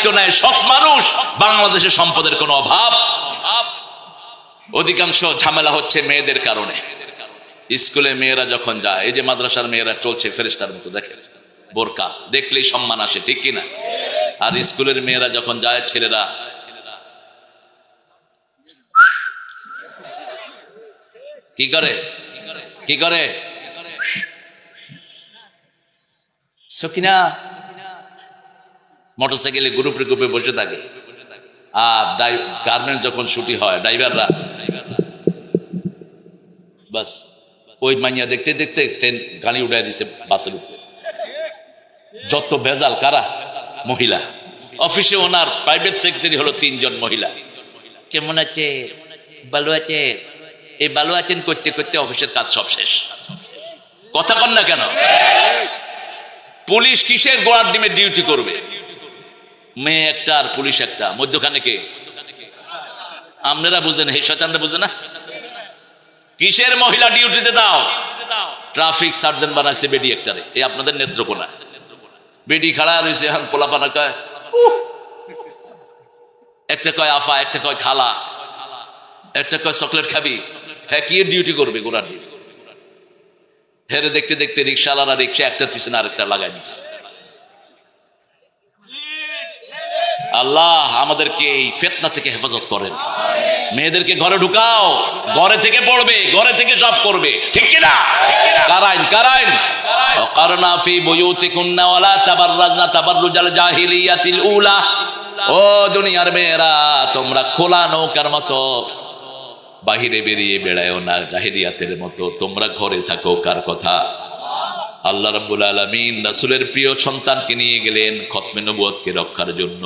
দায়িত্ব নেয় সৎ মানুষ, বাংলাদেশে সম্পদের কোনো অভাব। অধিকাংশ ঝামেলা হচ্ছে মেয়েদের কারণে। স্কুলে মেয়েরা যখন যায়, এই যে মাদ্রাসার মেয়েরা চলছে ফেরেশতার মতো, দেখে বোরকা দেখলেই সম্মান আসে, ঠিক কিনা? আর স্কুলের মেয়েরা যখন যায়, ছেলেরা কি করে? কি করে? সকিনা মোটরসাইকেলে গ্রুপে গ্রুপে বসে থাকে। আর গার্মেন্ট যখন ছুটি হয়, ড্রাইভাররা বাস ওই মাইয়া দেখতে দেখতে ট্রেন গাড়ি উঠাই দিছে বাসের উপরে। যত ভেজাল কারা? মহিলা। অফিসে ওনার প্রাইভেট সেক্রেটারি হলো 3 জন মহিলা। কেমন আছে? ভালো আছে। এই ভালো আছেন করতে করতে অফিসের কাজ সব শেষ। কথা কন না কেন? পুলিশ কিসের গোড়ার ডিমে ডিউটি করবে? মেয়ে একটা আর পুলিশ একটা, মধ্যখানে কে? আপনারা বুঝেন, হে শয়তানরা বুঝে না? কিসের মহিলা ডিউটিতে দাও? ট্রাফিক সার্জন বানাইছে বেডি একটারে, এই আপনাদের নেত্রকোনা। বেডি খাড়া রয়েছে, এখন পোলাপানা কয় একটা কয় আফা, একটা কয় খালা, একটা কয় চকলেট খাবি। হ্যাঁ, কি ডিউটি করবে গোড়ার ডিউটি? হেরে দেখতে দেখতে রিক্সাওয়ালারা রিক্সা একটার পিছনে আরেকটা লাগাই দিচ্ছে। আল্লাহ আমাদেরকে এই ফিতনা থেকে হেফাজত করেন। মেয়েদেরকে ঘরে ঢুকাও, ঘরে থেকে পড়বে, ঘরে থেকে সব করবে, ঠিক কিনা? কারাইন কারাইন ওয়াকারনা ফি বুয়ুতিকুন্না ওয়ালা তাবাররাজনা তাবাররুজাল জাহিলিয়াতিল উলা। ও দুনিয়ার মেয়েরা, তোমরা খোলা নৌকার মতো বাহিরে বেরিয়ে বেড়ায়ও না, জাহিলিয়াতের মতো। তোমরা ঘরে থাকো। কার কথা? আল্লাহ রাব্বুল আলামিন রাসূলের প্রিয় সন্তানকে নিয়ে গেলেন খতমে নবুয়তকে রক্ষার জন্য।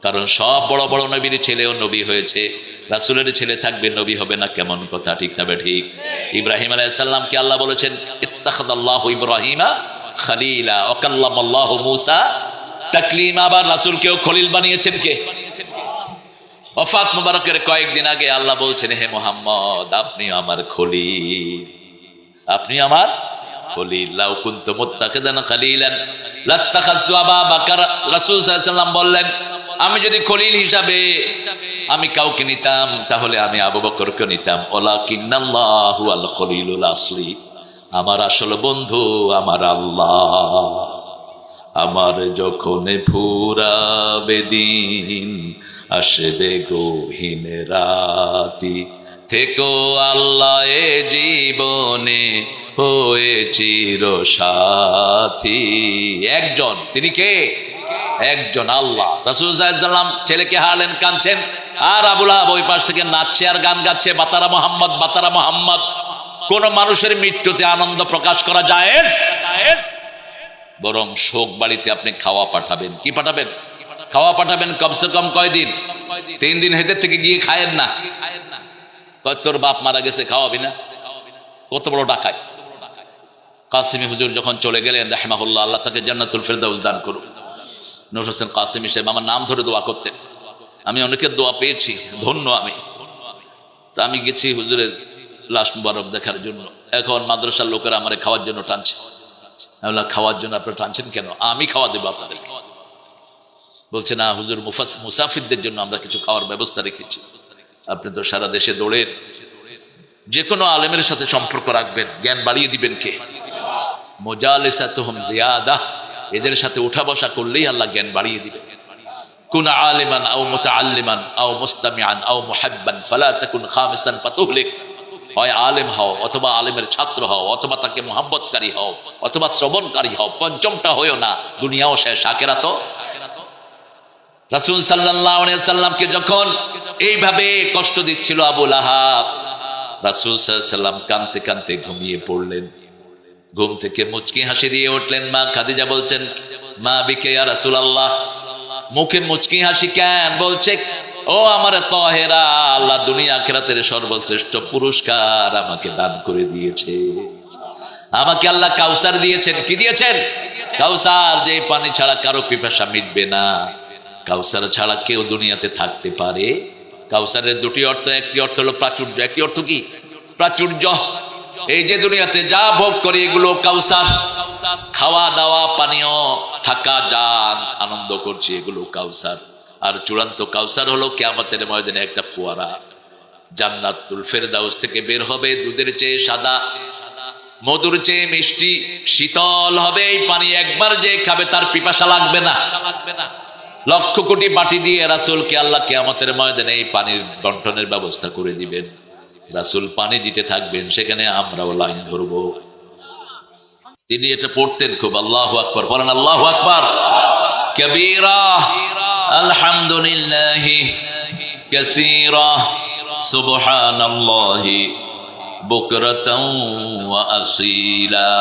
কারণ সব বড় বড় নবীর ছেলেও নবী হয়েছে, রাসূলের ছেলে থাকবে, নবী হবে না? কেমন কথা, ঠিক না ঠিক? ইব্রাহিম আলাইহিস সালামকে আল্লাহ বলেছেন ইত্তাখাযাল্লাহু ইব্রাহিমা খলিলা ওয়া কাল্লামাল্লাহু মূসা তাকলিমা। আবার রাসূলকেও খলিল বানিয়েছেন কে? ওফাত মুবারকের কয়েকদিন আগে আল্লাহ বলছেন, হে মুহাম্মদ, আপনি আমার খলিল, আপনি আমার খলিল। লাউ কুনতু মুত্তাখিদান খলিলান লাত্তাখাযতু আবা বকর। রাসূল সাল্লাল্লাহু আলাইহি ওয়াসাল্লাম বললেন, আমি যদি খলিল হিসাবে আমি কাউকে নিতাম, তাহলে আমি আবু বকরকে নিতাম। ওয়ালাকিন্নাল্লাহু আল খলিলুল আসলি। আমার আসল বন্ধু আমার আল্লাহ। আমার যখন ফুরাবে দিন, আসবে গহীন রাতি, থেকো আল্লাহ এ জীবনে হয়ে চির সাথী। একজন, তিনি কে? একজন আল্লাহ। রাসূল সাল্লাল্লাহু আলাইহি ওয়াসাল্লাম ছেলেকে হারালেন, কাঁদছেন। আর আবু লাহাব ওই পাশ থেকে নাচছে আর গান গাচ্ছে, বাতারা মোহাম্মদ, বাতারা মোহাম্মদ। কোন মানুষের মৃত্যুতে আনন্দ প্রকাশ করা জায়েজ? বরং শোক বাড়িতে আপনি খাওয়া পাঠাবেন। কি পাঠাবেন? খাওয়া পাঠাবেন। কমসে কম কয়দিন? 3 দিন হেদের থেকে গিয়ে খায়েন না। তোর বাপ মারা গেছে, খাওয়াবি না? কত বড় ডাকাত! কাসিমি হুজুর যখন চলে গেলেন রাহিমাহুল্লাহ, আল্লাহ তাকে জান্নাতুল ফেরদাউস দান করুন। নূর হোসেন কাসিমি সাহেব আমার নাম ধরে দোয়া করতেন। আমি অনেকের দোয়া পেয়েছি, ধন্য আমি। তা আমি গেছি হুজুরের লাশ মুবারক দেখার জন্য। এখন মাদ্রাসার লোকেরা আমারে খাওয়ার জন্য টানছে। আমি বললাম, খাওয়ার জন্য আপনারা টানছেন কেন? আমি খাওয়া দেবো আপনাদেরকে। বলছে, না হুজুর, মুসাফিরদের জন্য আমরা কিছু খাওয়ার ব্যবস্থা রেখেছি। আপনি তো সারা দেশে দৌড়েন, যে কোনো আলেমের সাথে সম্পর্ক রাখবেন, জ্ঞান বাড়িয়ে দিবেন কে? মুজালিসাতুহুম জিয়াদা। এদের সাথে উঠা বসা করলেই আল্লাহ জ্ঞান বাড়িয়ে দিবেন। কুন আলিমান আও মুতাআল্লিমান আও মুস্তামিআন আও মুহাব্বান ফালা তাকুন খামিসান ফাতুহলিক। হয় আলেম হও, অথবা আলেমের ছাত্র হও, অথবা তাকে মুহাব্বতকারী হও, অথবা শ্রবণকারী হও। পঞ্চমটা হইও না, দুনিয়াও শেষ, আখিরাতও। রাসূল সাল্লাল্লাহু আলাইহি ওয়াসাল্লামকে যখন এইভাবে কষ্ট দিচ্ছিল আবু লাহাব, রাসূল সাল্লাল্লাহু আলাইহি ওয়াসাল্লাম কাঁদতে কাঁদতে ঘুমিয়ে পড়লেন। ঘুম থেকে মুচকি হাসি দিয়ে উঠলেন। মা খাদিজা বলছেন, মা বিকে ইয়া রাসূলুল্লাহ, মুখে মুচকি হাসি কেন? বলছে, ও আমার তাহেরা, আল্লাহ দুনিয়া আখিরাতের সর্বশ্রেষ্ঠ পুরস্কার আমাকে দান করে দিয়েছে। আমাকে আল্লাহ কাউসার দিয়েছেন। কি দিয়েছেন? কাউসার, যে পানি ছাড়া কারো পিপাসা মিটবে না। কাউসার ছাড়া কেউ দুনিয়াতে থাকতে পারে? কাউসারের 2টি অর্থ। একটি অর্থ হলো প্রাচুর্য। একটি অর্থ কি? প্রাচুর্য। এই যে দুনিয়াতে যা ভোগ করে এগুলো কাউসার। খাওয়া দাওয়া পানীয় থাকা যান আনন্দ করছি, এগুলো কাউসার। আর চূড়ান্ত কাউসার হলো কিয়ামতের ময়দানে একটা ফোয়ারা, জান্নাতুল ফেরদাউস থেকে বের হবে, দুধের চেয়ে সাদা, মধুর চেয়ে মিষ্টি, শীতল হবে এই পানি। একবার যে খাবে তার পিপাসা লাগবে না। লক্ষ কোটি বাটি দিয়ে রাসূলকে আল্লাহ কিয়ামতের ময়দানে এই পানির বন্টনের ব্যবস্থা করে দিবেন। রাসূল পানি দিতে থাকবেন, সেখানে আমরাও লাইন ধরবো। তিনি এটা পড়তেন খুব, আল্লাহু আকবার বলেন, আল্লাহু আকবার কবীরা, আলহামদুলিল্লাহি কাসীরা, সুবহানাল্লাহি বুকরাতাও ওয়া আসীলা।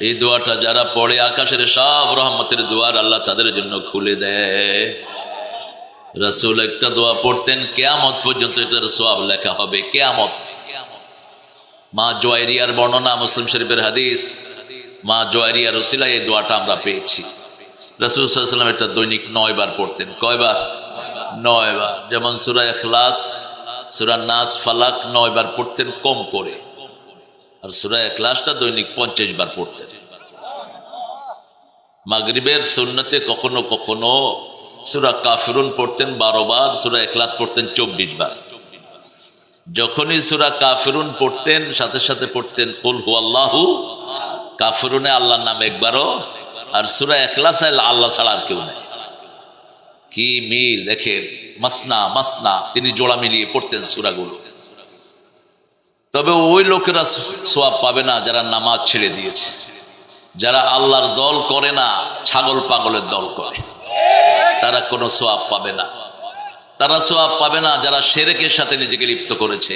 এই দোয়াটা যারা পড়ে আকাশের সব রহমতের দুয়ার আল্লাহ তাদের জন্য খুলে দেয়। রাসূল একটা দোয়া পড়তেন, কিয়ামত পর্যন্ত এটার সওয়াব লেখা হবে। কিয়ামত, মা জুয়াইরিয়ার বর্ণনা, মুসলিম শরীফের হাদিস, মা জুয়াইরিয়ার ওসিলায় এই দোয়াটা আমরা পেয়েছি। রাসূল সাল্লাল্লাহু আলাইহি ওয়াসাল্লাম এটা দৈনিক 9 বার পড়তেন। কয়বার? 9 বার। যেমন সূরা ইখলাস, সূরা নাস, ফালাক 9 বার পড়তেন কম করে, আর সূরা ইখলাসটা দৈনিক 50 বার পড়তেন। মাগরিবের সুন্নতে কখনো কখনো সূরা কাফিরুন পড়তেন 12 বার, সূরা ইখলাস পড়তেন 24 বার। যখনই সূরা কাফিরুন পড়তেন সাথে সাথে পড়তেন কুল হুয়াল্লাহু। কাফিরুনে আল্লাহর নাম একবারও, আর সূরা ইখলাসে আল্লাহ ছাড়া আর কেউ নেই। কি মিল দেখেন, মাসনা মাসনা তিনি জোড়া মিলিয়ে পড়তেন সূরাগুলো। তবে ওই লোকেরা সওয়াব পাবে না যারা নামাজ ছেড়ে দিয়েছে, যারা আল্লাহর দল করে না, ছাগল পাগলের দল করে, তারা কোনো সওয়াব পাবে না। তারা সওয়াব পাবে না যারা শিরকের সাথে নিজেকে লিপ্ত করেছে।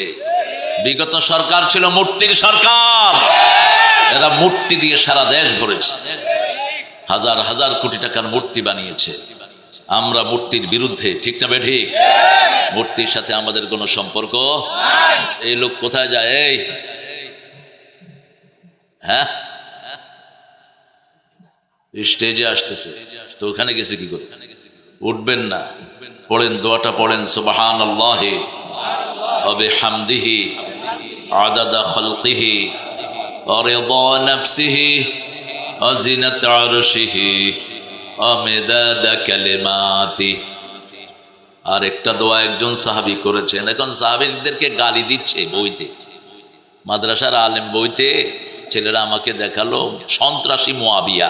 বিগত সরকার ছিল মূর্তির সরকার, এরা মূর্তি দিয়ে সারা দেশ ভরেছে, হাজার হাজার কোটি টাকার মূর্তি বানিয়েছে। আমরা মূর্তির বিরুদ্ধে, ঠিক না বেঠিক? মূর্তির সাথে আমাদের কোনো সম্পর্ক। এই লোক কোথায় যায়? এই হ্যাঁ, স্টেজে আসতেছে তো ওখানে গেছে কি করতে? উঠবেন না, পড়েন দোয়াটা পড়েন, সুবহানাল্লাহি ওয়া বিহামদিহি আদাদা খালকিহি ওয়া রিদা নাফসিহি ওয়া জিনাতা আরশিহি ওয়া মিদাদা কালিমাতিহি। আর একটা দোয়া একজন সাহাবী করেছেন। এখন সাহাবীদেরকে গালি দিচ্ছে বইতে, মাদ্রাসার আলেম বইতে ছেলেরা আমাকে দেখালো সন্ত্রাসী মুয়াবিয়া,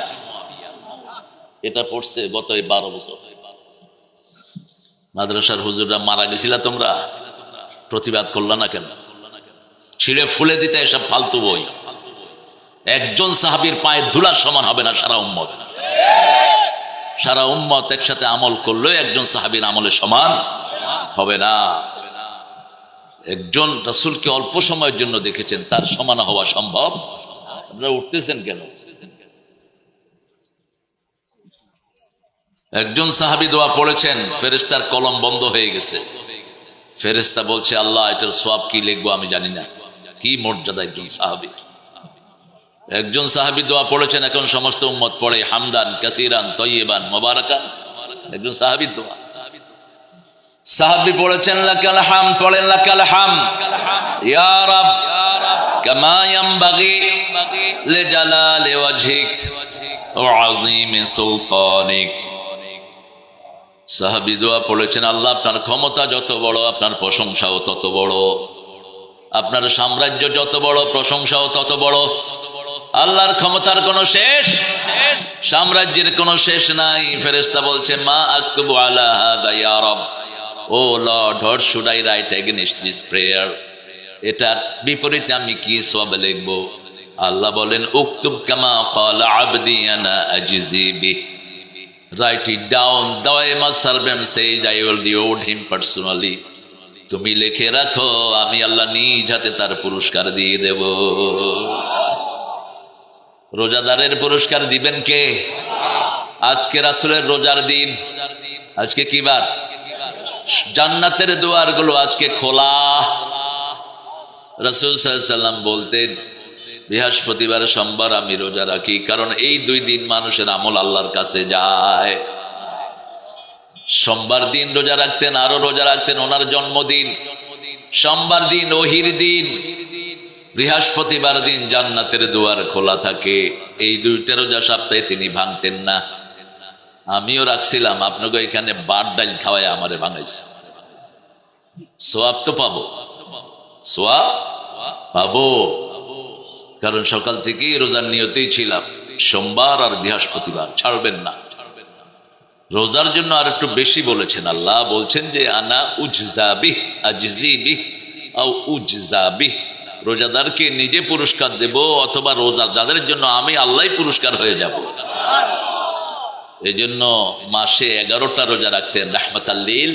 এটা পড়ছে গত 12 বছর। মাদ্রাসার হুজুররা মারা গেছিলা, তোমরা প্রতিবাদ করলা না কেন? ছিঁড়ে ফুলে দিতে এসব ফালতু বই। একজন সাহাবীর পায়ের ধুলার সমান হবে না সারা উম্মত। সারা উম্মত একসাথে আমল করলে একজন সাহাবীর আমলের সমান হবে না। একজন রাসূলকে অল্প সময়ের জন্য দেখেছেন, তার সমান হওয়া সম্ভব? আপনারা উঠতেছেন কেন? একজন সাহাবী দোয়া পড়েছেন, ফেরেশতার কলম বন্ধ হয়ে গেছে। ফেরেশতা বলছে, আল্লাহ এটার সওয়াব কি লিখবো আমি জানি না। কি মর্যাদা একজন সাহাবী! একজন সাহাবী দোয়া পড়েছেন, এখন সমস্ত উম্মত পড়ে, হামদান কাসীরান তাইয়িবান মুবারাকান। একজন সাহাবীর দোয়া। সাহাবী পড়েছেন লাকাল হাম, পড়েন লাকাল হাম ইয়া রাব কামা ইয়ানবাগি লিজালালি ওয়াজহিক ওয়া আযীমি সুলতানিক। সাহাবী দোয়া পড়েছেন, আল্লাহ আপনার ক্ষমতা যত বড়, আপনার প্রশংসাও তত বড়। আপনার সাম্রাজ্য যত বড়, প্রশংসাও তত বড়। আল্লাহর ক্ষমতার কোনো শেষ, সাম্রাজ্যের কোনো শেষ নাই। ফেরেশতা বলছে, মা আকতুবু আলা হাদা ইয়া রাব, O Lord, what should I write against this prayer? এটার বিপরীতে আমি কি সওয়াব লিখব? আল্লাহ বলেন, উকতুব কামা ক্বালা আবদি আনা আজজি বিহি, write it down. Though my servant says I will reward him personally. তুমি লিখে রাখো, আমি আল্লাহ নিজ হাতে তার পুরস্কার দিয়ে দেব। রোজাদারের পুরস্কার দিবেন কে? আজকে রাসূলের রোজার দিন। আজকে কি বার? জান্নাতের দুয়ার গুলো আজকে খোলা। রাসূল সাল্লাল্লাহু আলাইহি ওয়াসাল্লাম বলতেন, বৃহস্পতিবার সোমবার আমি রোজা রাখি, কারণ এই 2 দিন মানুষের আমল আল্লাহর কাছে যায়। সোমবার দিন রোজা রাখতেন, আরো রোজা রাখতেন ওনার জন্মদিন। সোমবার দিন ওহির দিন, বৃহস্পতিবার দিন জান্নাতের দুয়ার খোলা থাকে। এই 2টা রোজা সপ্তাহে তিনি ভাঙতেন না। আমিও রাখছিলাম, আপনাকে এখানে বাদ ডাল খাওয়ায় আমারে ভাঙাইছে। সোয়াব তো পাবো, সোয়াব পাবো, কারণ সকাল থেকেই রোজার নিয়তেই ছিলাম। সোমবার আর বৃহস্পতিবার ছাড়বেন না। রোজার জন্য আর একটু বেশি বলেছেন আল্লাহ, বলছেন যে আনা উজজাবিহ আজিজিবিহ আও উজজাবিহ, রোজাদারকে নিজে পুরস্কার দেব অথবা রোজা যাদের জন্য আমি আল্লাহ পুরস্কার হয়ে যাব। এই জন্য মাসে 11টা রোজা রাখতেন রাহমাতাল লিল,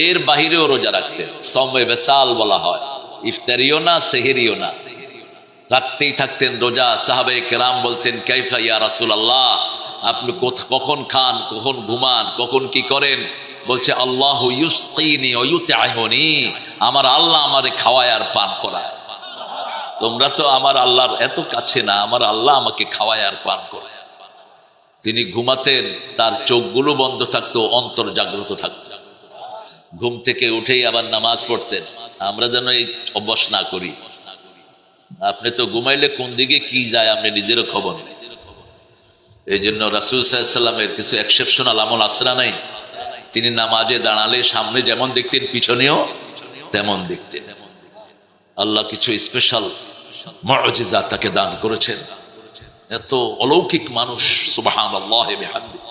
এর বাহিরেও রোজা রাখতেন। সমে বেসাল বলা হয়, ইফতারিও না সেহেরিও না, রাখতেই থাকতেন রোজা। সাহাবায়ে কেরাম বলতেন কাইফা ইয়া রাসূলুল্লাহ, আপনি কখন খান, কখন ঘুমান, কখন কি করেন? বলছে আল্লাহু ইউসকিনি ওয়া ইউতআইমুনি, আমার আল্লাহ আমারে খাওয়ায় আর পান করায়। তোমরা তো আমার আল্লাহর এত কাছে না, আমার আল্লাহ আমাকে খাওয়ায় আর পান করে। তিনি ঘুমাতেন, তার চোখগুলো বন্ধ থাকতো, অন্তর জাগ্রত থাকতো। ঘুম থেকে উঠেই আবার নামাজ পড়তেন। আমরা যেন এই অভ্যাস না করি। আপনি তো ঘুমাইলে কোন দিকে কি যায় আপনি নিজেরও খবর নেই। এই জন্য রাসূল সাল্লাল্লাহু আলাইহি ওয়াসাল্লামের কিছু এক্সেপশনাল আমল আসরা নাই। তিনি নামাজে দাঁড়ালে সামনে যেমন দেখতেন পিছনেও তেমন দেখতেন। আল্লাহ কিছু স্পেশাল মুআজিজা তাকে দান করেছেন। এত অলৌকিক মানুষ, সুবহানাল্লাহি ওয়া বিহামদিহি।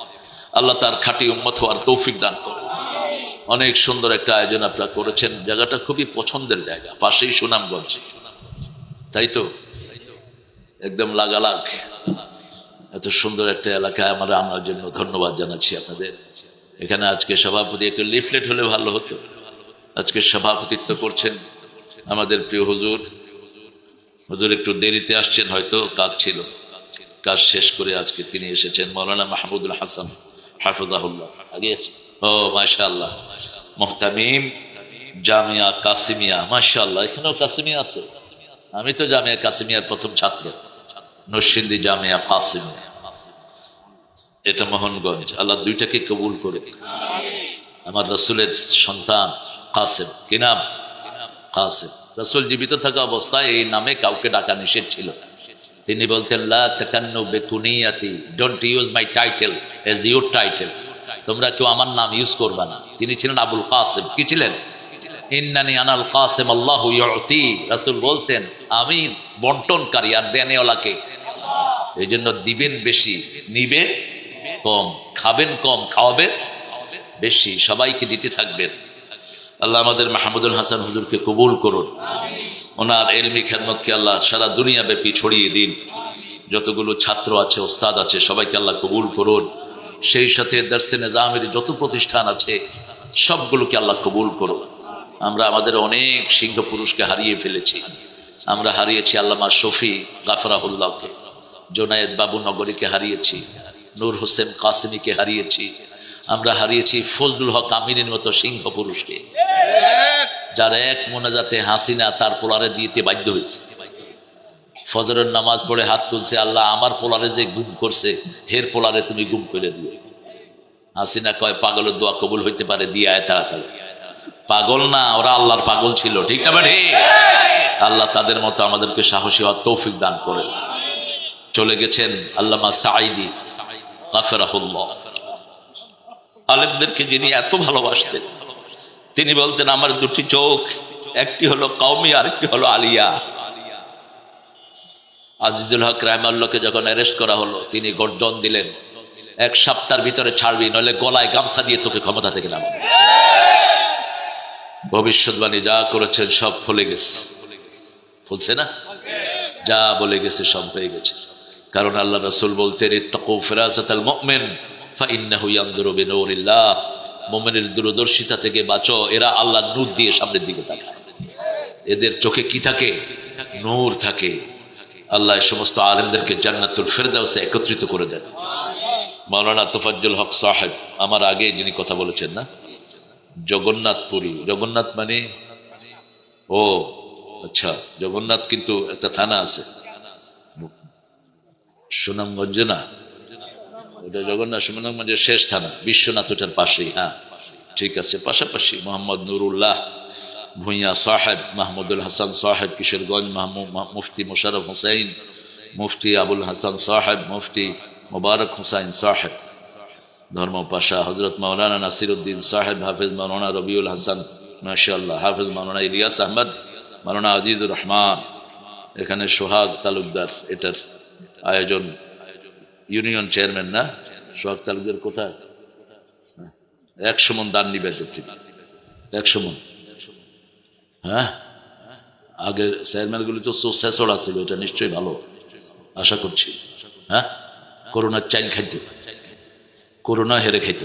আল্লাহ তার খাঁটি উম্মত হওয়ার তৌফিক দান করুন। অনেক সুন্দর একটা আয়োজন আপনারা করেছেন। জায়গাটা খুবই পছন্দের জায়গা, পাশেই সুনামগঞ্জ, তাই তো? একদম লাগালাগ। এত সুন্দর একটা এলাকায় আমরা আনার জন্য ধন্যবাদ জানাচ্ছি আপনাদের। এখানে আজকে সভাপতি একটু লিফলেট হলে ভালো হতো। আজকে সভাপতিত্ব করছেন আমাদের প্রিয় হুজুর। হুজুর একটু দেরিতে আসছেন, হয়তো কাজ ছিল, কাজ শেষ করে আজকে তিনি এসেছেন। মাওলানা মাহমুদুল হাসান হাফিজাহুল্লাহ আগে। ও মাশাআল্লাহ, মুহতামিম জামিয়া কাসিমিয়া, মাশাআল্লাহ। এখানেও কাসিমিয়া আছে। আমি তো জামিয়া কাসিমিয়ার প্রথম ছাত্র, নরসিংদী জামিয়া কাসিমিয়া, এটা মোহনগঞ্জ। আল্লাহ দুইটাকে কবুল করে। আমার রাসূলের সন্তান কাসেম, কি নাম? কাসেম। রাসূল জীবিত থাকা অবস্থায় এই নামে কাউকে ডাকা নিষেধ ছিল। তিনি বলতেন লা তাকান্নু বিকুনিয়াতি, don't use my title as your title, তোমরা কেউ আমার নাম ইউজ করবা না। তিনি ছিলেন আবুল কাসেম। কি ছিলেন? ইন্নানি আনাল কাসেম আল্লাহু ইউতি। রাসূল বলতেন আমি বন্টনকারী, আর দেনেওয়ালাকে। এই জন্য দিবেন বেশি, নিবেন কম, খাবেন কম, খাওয়াবেন বেশি, সবাইকে দিতে থাকবেন। আল্লাহ আমাদের মাহমুদুল হাসান হুজুরকে কবুল করুন। ওনার এলমি খেদমতকে আল্লাহ সারা দুনিয়া ব্যাপী ছড়িয়ে দিন। যতগুলো ছাত্র আছে, ওস্তাদ আছে, সবাইকে আল্লাহ কবুল করুন। সেই সাথে দারসে নিজামের যত প্রতিষ্ঠান আছে সবগুলোকে আল্লাহ কবুল করুন। আমরা আমাদের অনেক সিংহ পুরুষকে হারিয়ে ফেলেছি। আমরা হারিয়েছি আল্লামা শফি গাফরাহুল্লাহকে, জোনায়েদ বাবু নগরীকে হারিয়েছি, নূর হোসেন কাসিমিকে হারিয়েছি, আমরা হারিয়েছি ফজলুল হক আমিনের মতো সিংহ পুরুষকে, যার এক মোনাজাতে হাসিনা তার পোলারে দিতে বাধ্য হয়েছে। ফজরের নামাজ পড়ে হাত তুলছে, আল্লাহ আমার পোলারে যে গুম করছে হের পোলারে তুমি গুম করে দিও। হাসিনা কয় পাগলের দোয়া কবুল হইতে পারে, দিয়ে আয় তাড়াতাড়ি। পাগল না, ওরা আল্লাহর পাগল ছিল, ঠিক না ভাই? আল্লাহ তাদের মতো আমাদেরকে সাহসী হওয়ার তৌফিক দান করেন। চলে গেছেন আল্লামা সাঈদী গাফরাহুল্লাহ, আলেমদেরকে যিনি এত ভালোবাসতেন। তিনি বলতেন আমার দুটি চোখ, একটি হলো কওমি, আরেকটি হলো আলিয়া। আজিজুল হক রাহমাতুল্লাহকে যখন অ্যারেস্ট করা হলো, তিনি গর্জন দিলেন, 1 সপ্তাহের ভিতরে ছাড়বি, নইলে গলায় গামছা দিয়ে তোকে ক্ষমতা থেকে নামাবো। ভবিষ্যৎবাণী যা করেছেন সব ফলে গেছে, বলছে না? যা বলে গেছে সব হয়ে গেছে। কারণ আল্লাহ রাসূল বলতেন ইত্তাকু ফিরাসাতাল মুমিন ফাইন্নাহু ইয়ানজুরু বিনূরিল্লাহ, মুমিনের দূরদর্শিতা থেকে বাঁচো, এরা আল্লাহর নূর দিয়ে সামনের দিকে তাকায়, এদের চোখে কি থাকে? নূর থাকে। আল্লাহ এই সমস্ত আলেমদেরকে জান্নাতুল ফেরদাউসে একত্রিত করে দেন। মাওলানা তোফাজ্জল হক সাহেব আমার আগে যিনি কথা বলেছেন না, জগন্নাথপুরী, জগন্নাথ মানে ও আচ্ছা, জগন্নাথ কিন্তু একটা থানা আছে সুনামগঞ্জে, না ওটা জগন্নাথ সুনামগঞ্জের শেষ থানা, বিশ্বনাথ ওটার পাশেই। হ্যাঁ ঠিক আছে, পাশাপাশি। মোহাম্মদ নুরুল্লাহ ভূঁইয়া সাহেব, মাহমুদুল হাসান সাহেব কিশোরগঞ্জ, মুফতি মোশাররফ হোসেন, মুফতি আবুল হাসান সাহেব, মুফতি মুবারক হুসাইন সাহেব, ধর্মপাশা হজরত মৌলানা নাসিরউদ্দিন সাহেব, হাফেজ মৌলানা রবিউল হাসান মাশাআল্লাহ, হাফেজ মৌলানা ইলিয়াস আহমদ, মৌলানা আজিজুর রহমান, এখানে সোহাগ তালুকদার এটার আয়োজন, ইউনিয়ন চেয়ারম্যান না সোহাগ তালুকদার, কোথায় 100 মণ দান নিবেদন থেকে 100 মণ। হ্যাঁ, আগের চেয়ারম্যানগুলি তো শেষড়া ছিল, এটা নিশ্চয়ই ভালো আশা করছি। হ্যাঁ, করোনার চাইল খাইতে, করোনা হেরে খাইত,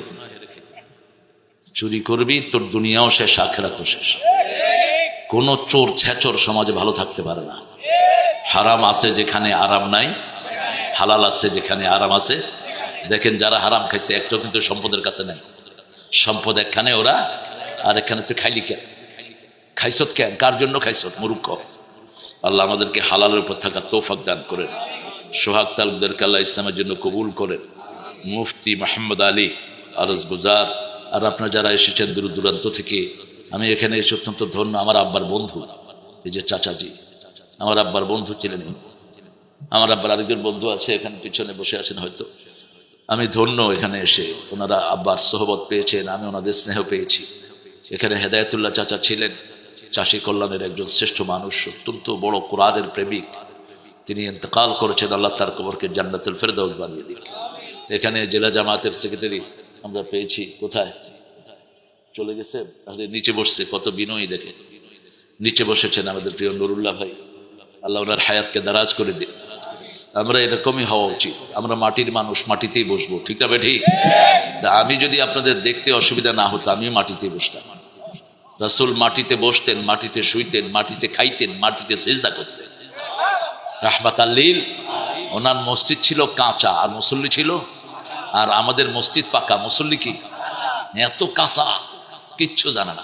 চুরি করবি তোর দুনিয়াও শেষ, আখেরাতও শেষ। কোন চোর ছেচর সমাজে ভালো থাকতে পারে না। হারাম আছে যেখানে আরাম নাই, হালাল আছে যেখানে আরাম আছে। দেখেন যারা হারাম খাইছে একটাও কিন্তু সম্পদের কাছে নাই, সম্পদ একখানে ওরা, আর এখানে তুই খাইলি কেন, খাইছত কেন, কার জন্য খাইছত মূর্খ। আল্লাহ আমাদেরকে হালালের উপর থাকা তৌফিক দান করেন। সোহাগ তালুকদারকে আল্লাহ ইসলামের জন্য কবুল করেন। মুফতি মোহাম্মদ আলী আরজ গুজার, আর আপনারা যারা এসেছেন দূর দূরান্ত থেকে, আমি এখানে এসে অত্যন্ত ধন্য। আমার আব্বার বন্ধু, এই যে চাচাজি আমার আব্বার বন্ধু ছিলেন, আমার আব্বার আরেকজন বন্ধু আছে এখানে পিছনে বসে আছেন হয়তো। আমি ধন্য এখানে এসে, ওনারা আব্বার সোহবত পেয়েছেন, আমি ওনাদের স্নেহ পেয়েছি। এখানে হেদায়েতুল্লাহ চাচা ছিলেন, চাষী কল্যাণের একজন শ্রেষ্ঠ মানুষ, অত্যন্ত বড় কোরআনের প্রেমিক। তিনি ইন্তেকাল করেছেন, আল্লাহ তার কবরকে জান্নাতুল ফেরদাউস বানিয়ে দিন। এখানে জেলা জামাতের সেক্রেটারি আমরা পেয়েছি, কোথায় চলে গেছে, নিচে বসছে, কত বিনয়ী দেখে নিচে বসেছেন আমাদের প্রিয় নুরুল্লাহ ভাই, আল্লাহ ওনার হায়াতকে দারাজ করে দিন। আমরা এরকমই হওয়া উচিত, আমরা মাটির মানুষ, মাটিতেই বসবো, ঠিক না বেঠি? তা আমি যদি আপনাদের দেখতে অসুবিধা না হতো আমিও মাটিতেই বসতাম। রাসূল মাটিতে বসতেন, মাটিতে শুইতেন, মাটিতে খাইতেন, মাটিতে সিজদা করতেন, রাহমাতাল লিল। ওনার মসজিদ ছিল কাঁচা আর মুসল্লি ছিল, আর আমাদের মসজিদ পাকা, মুসল্লি কি এত কাঁচা, কিচ্ছু জানে না,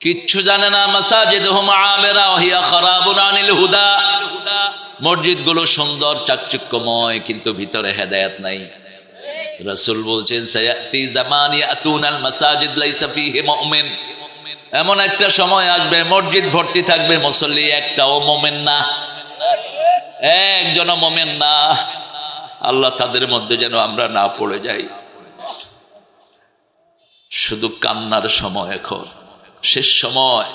কিচ্ছু জানে না। মাসাজিদুহুম আমিরা ওয়া হিয়া খারাবুন আনিল হুদা। মসজিদ গুলো সুন্দর চাকচিক্যময়, কিন্তু ভিতরে হেদায়েত নাই। রাসূল বলছেন সায়াতি জামান ইয়াতুনাল মাসাজিদ লাইসা ফীহি মুমিন। এমন একটা সময় আসবে মসজিদ ভর্তি থাকবে, মুসল্লি একটাও মুমিন না, একজনও মুমিন না। আল্লাহ তাদের মধ্যে যেন আমরা না পড়ে যাই। শুধু কান্নার সময় এখন, শেষ সময়,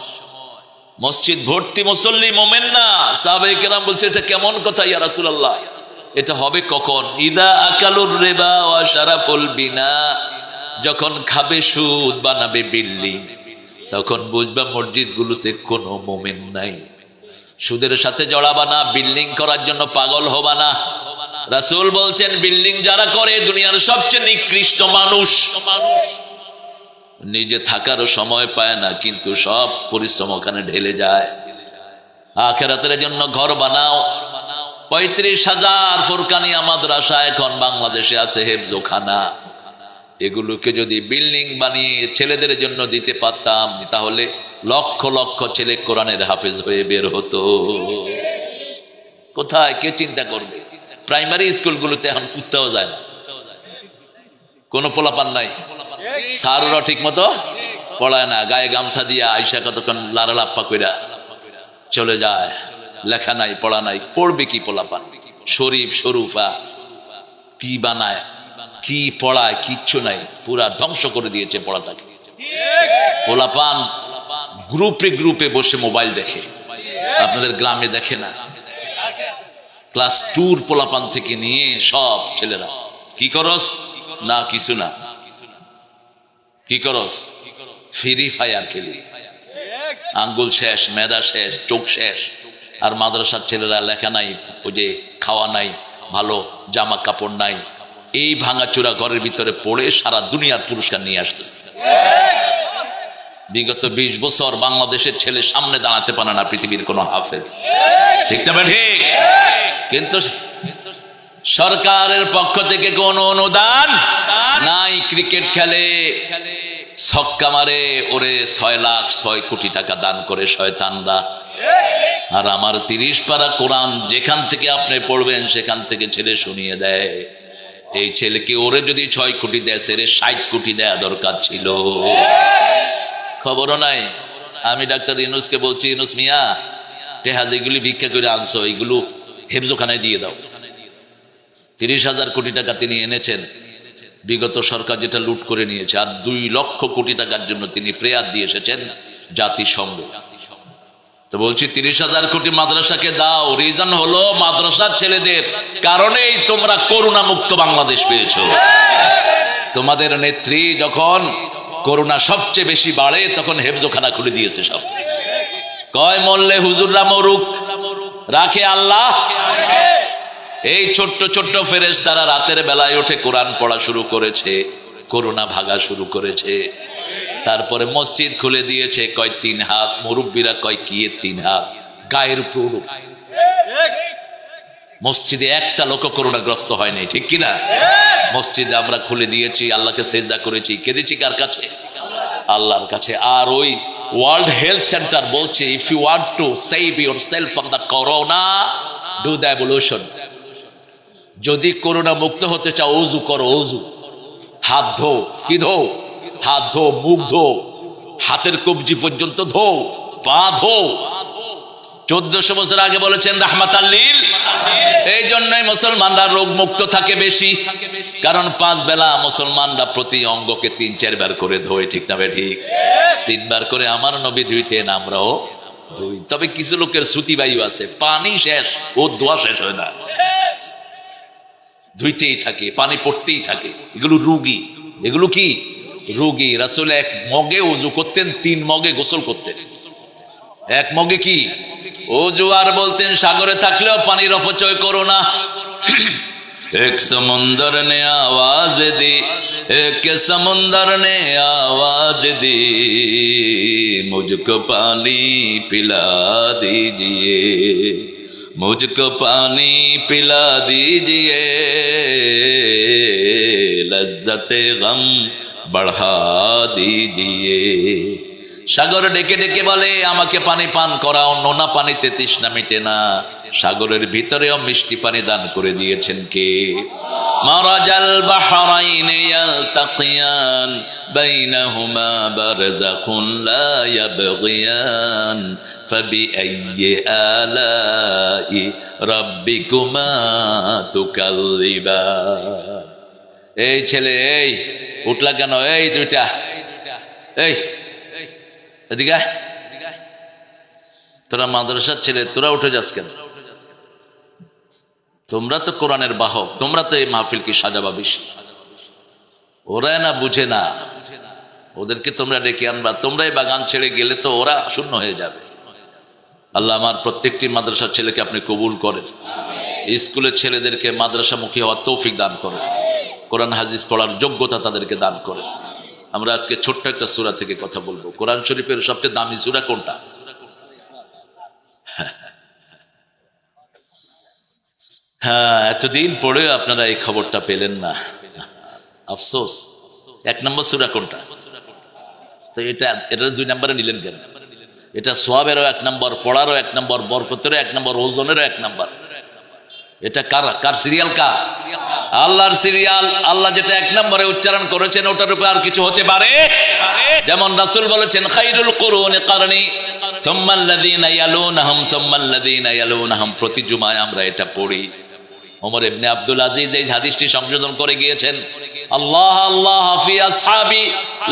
মসজিদ ভর্তি মুসল্লি মুমিন না। সাহাবায়ে কেরাম বলছে এটা কেমন কথা ইয়া রাসূলুল্লাহ, এটা হবে কখন? ইদা আকালুর রিবা ওয়া শারাফুল বিনা, যখন খাবে সুদ, বানাবে বিল্ডিং, তখন বুঝবা মসজিদ গুলোতে কোনো মুমিন নাই। সুদের সাথে জড়াবা না, বিল্ডিং করার জন্য পাগল হবা না। রাসূল বলছেন বিল্ডিং যারা করে দুনিয়ার সবচেয়ে নিকৃষ্ট মানুষ। নিজে থাকারও সময় পায় না, কিন্তু সব পরিশ্রম ওখানে ঢেলে যায়। আখিরাতের জন্য ঘর বানাও। 35,000 ফুরকানিয়া মাদ্রাসা এখন বাংলাদেশে আছে, হেফজোখানা। এগুলোকে যদি বিল্ডিং বানিয়ে ছেলেদের জন্য দিতে পারতাম, তাহলে লক্ষ লক্ষ ছেলে কোরআনের হাফেজ হয়ে বের হতো। কোথায়, কে চিন্তা করবে? প্রাইমারি স্কুলগুলোতে এখন উঠতেও যায় না, কোনো পোলাপান নাই, স্যাররা ঠিক মতো পড়ায় না, গায়ে গামছা দিয়া আইসা কতক্ষণ লারালাপ্পা কইরা চলে যায়, লেখা নাই, পড়া নাই। পড়বে কি পোলাপান? শরীফ শরুফা কি বানায়, কি পড়ায়, কিচ্ছু নাই, পুরা ধ্বংস করে দিয়েছে পড়াটাকে। পোলাপান গ্রুপে গ্রুপে বসে মোবাইল দেখে, আপনাদের গ্রামে দেখে না? ক্লাস 2 পোলাপান থেকে নিয়ে সব ছেলেরা, কি করস? না কিছু না। কি করস? ফ্রি ফায়ার খেলি, আঙ্গুল শেষ, মেধা শেষ, চোখ শেষ। আর মাদ্রাসার ছেলেরা লেখা নাই, ওই যে খাওয়া নাই, ভালো জামা কাপড় নাই, এই ভাঙাচোরা ঘরের ভিতরে পড়ে সারা দুনিয়ার পুরস্কার নিয়ে আসতেছে। বিগত 20 বছর বাংলাদেশের ছেলে সামনে দাঁড়াতে পারে না পৃথিবীর কোন হাফেজ, ঠিক না ঠিক? কিন্তু সরকারের পক্ষ থেকে কোনো অনুদান নাই। ক্রিকেট খেলে, ছক্কা মারে, ওরে 6 লাখ 6 কোটি টাকা দান করে শয়তানরা। আর আমার 30 পারা কোরআন যেখান থেকে আপনি পড়বেন সেখান থেকে ছেলে শুনিয়ে দেয়। এই ছেলেকে ওরে যদি 6 কোটি দেয়, সেরে 60 কোটি দেয়া দরকার ছিল। খবরও নাই। আমি ডাক্তার ইউনূসকে বলছি, ইউনূস মিয়া, টেহা যেগুলি ভিক্ষা করে আনছো এইগুলো হেফজোখানায় দিয়ে দাও। 30,000 কোটি টাকা তিনি এনেছেন, বিগত সরকার যেটা লুট করে নিয়েছে। আর 2 লক্ষ কোটি টাকার জন্য তিনি প্রেয়ার দিয়ে এসেছেন জাতিসংঘ। তো বলছি 30,000 কোটি মাদ্রাসাকে দাও। রিজন হলো মাদ্রাসার ছেলেদের কারণেই তোমরা করোনা মুক্ত বাংলাদেশ পেয়েছো। তোমাদের নেত্রী যখন করোনা সবচেয়ে বেশি বাড়ে তখন হেফজোখানা খুলে দিয়েছে সব। কয় মরলে হুজুররা মরুক, রাখে আল্লাহ। এই ছোট্ট ছোট্ট ফেরেশতারা রাতের বেলায় উঠে কোরআন পড়া শুরু করেছে, করোনা ভাগা শুরু করেছে। তারপরে মসজিদ খুলে দিয়েছে, কয় 3 হাত, মুরব্বীরা কয় কি 3 হাত, গায়ের উপর। মসজিদে একটা লোক করোনাগ্রস্ত হয়নি, ঠিক কিনা? মসজিদে আমরা খুলে দিয়েছি, আল্লাহকে সেজদা করেছি, কেঁদেছি কার কাছে? আল্লাহর কাছে। আর ওই ওয়ার্ল্ড হেলথ সেন্টার বলছে, if you want to save yourself from the corona, do the ablution. যদি করোনা মুক্ত হতে চাও, ওযু করো, ওযু। হাত ধো, কি ধো? হাত ধো, মুখ ধো, হাতের কবজি পর্যন্ত ধো, পা ধো। 1400 বছর আগে বলেছেন রাহমাতাল লিল। এই জন্যই মুসলমানরা রোগ মুক্ত থাকে বেশি, কারণ 5 বেলা মুসলমানরা প্রতি অঙ্গকে 3-4 বার করে ধোয়, ঠিক না বে ঠিক? 3 বার করে আমার নবী ধুইতেন, আমরাও ধুই। তবে কিছু লোকের শ্রুতিবায়ু আছে, পানি শেষ, ও দোয়া শেষ হয় না, ধুইতেই থাকে, পানি পড়তেই থাকে। এগুলো রোগী। এগুলো কি রোগী? রাসূল 1 মগে ওযু করতেন, 3 মগে গোসল করতেন। 1 মগে কি ওযু, আর বলতেন সাগরে থাকলেও পানির অপচয় করো না। এক সমুন্দর নে আওয়াজ দি, এক সমুন্দর নে আওয়াজ দি, মুঝকো পানি পিলা দীজিয়ে, मुझको पानी पिला दीजिए, लज्जते गम बढ़ा दीजिए। সাগর ডেকে ডেকে বলে আমাকে পানি পান করাও, নোনা পানিতে তৃষ্ণা মিটে না। সাগরের ভিতরেও মিষ্টি পানি দান করে দিয়েছেন কে? মারাজাল বাহরাইন ইয়ালতাকিয়ান বাইনাহুমা বারযাখুন লা ইয়াবগিয়ান ফাবিআইয়ি আলাই রাব্বিকুমা তুকাল্লিবান। এই ছেলে, এই উঠলা কেন? এই দুইটা, এই এদিকে, তোরা মাদ্রাসার ছেলে, তোরা উঠে যাস কেন? তোমরা তো কোরআনের বাহক, তোমরা তো এই মাহফিল কি সাজাবা বেশি। ওরা না বুঝে না, ওদেরকে তোমরা ডেকে আনবা। তোমরাই বাগান ছেড়ে গেলে তো ওরা শূন্য হয়ে যাবে। আল্লাহ আমার প্রত্যেকটি মাদ্রাসার ছেলেকে আপনি কবুল করেন, স্কুলের ছেলেদেরকে মাদ্রাসামুখী হওয়ার তৌফিক দান করেন, কোরআন হাদিস পড়ার যোগ্যতা তাদেরকে দান করেন। আমরা আজকে ছোট্ট একটা সূরা থেকে কথা বলবো। কোরআন শরীফের সবচেয়ে দামি সূরা কোনটা? হ্যাঁ, এতদিন পড়েও আপনারা এই খবরটা পেলেন না, আফসোস। 1 নম্বর সূরা কোনটা? তো এটা 2 নম্বরে নিলেন কেন? এটা সওয়াবেরও 1 নম্বর, পড়ারও 1 নম্বর, বরকতেরও 1 নম্বর, ওজনেরও 1 নম্বর। এটা কার সিরিয়াল? আল্লাহর সিরিয়াল। আল্লাহ যেটা 1 নম্বরে উচ্চারণ করেছেন ওটার উপর আর কিছু হতে পারে? যেমন রাসূল বলেছেন খায়রুল কুরুনি কারনি সুম্মা আল্লাযীনা ইয়ালুনহুম সুম্মা আল্লাযীনা ইয়ালুনহুম। প্রতি জুমায় আমরা এটা পড়ি। ওমর ইবনে আব্দুল আজিজ এই হাদিসটি সংশোধন করে গিয়েছেন, আল্লাহ আল্লাহ ফি আসহাবি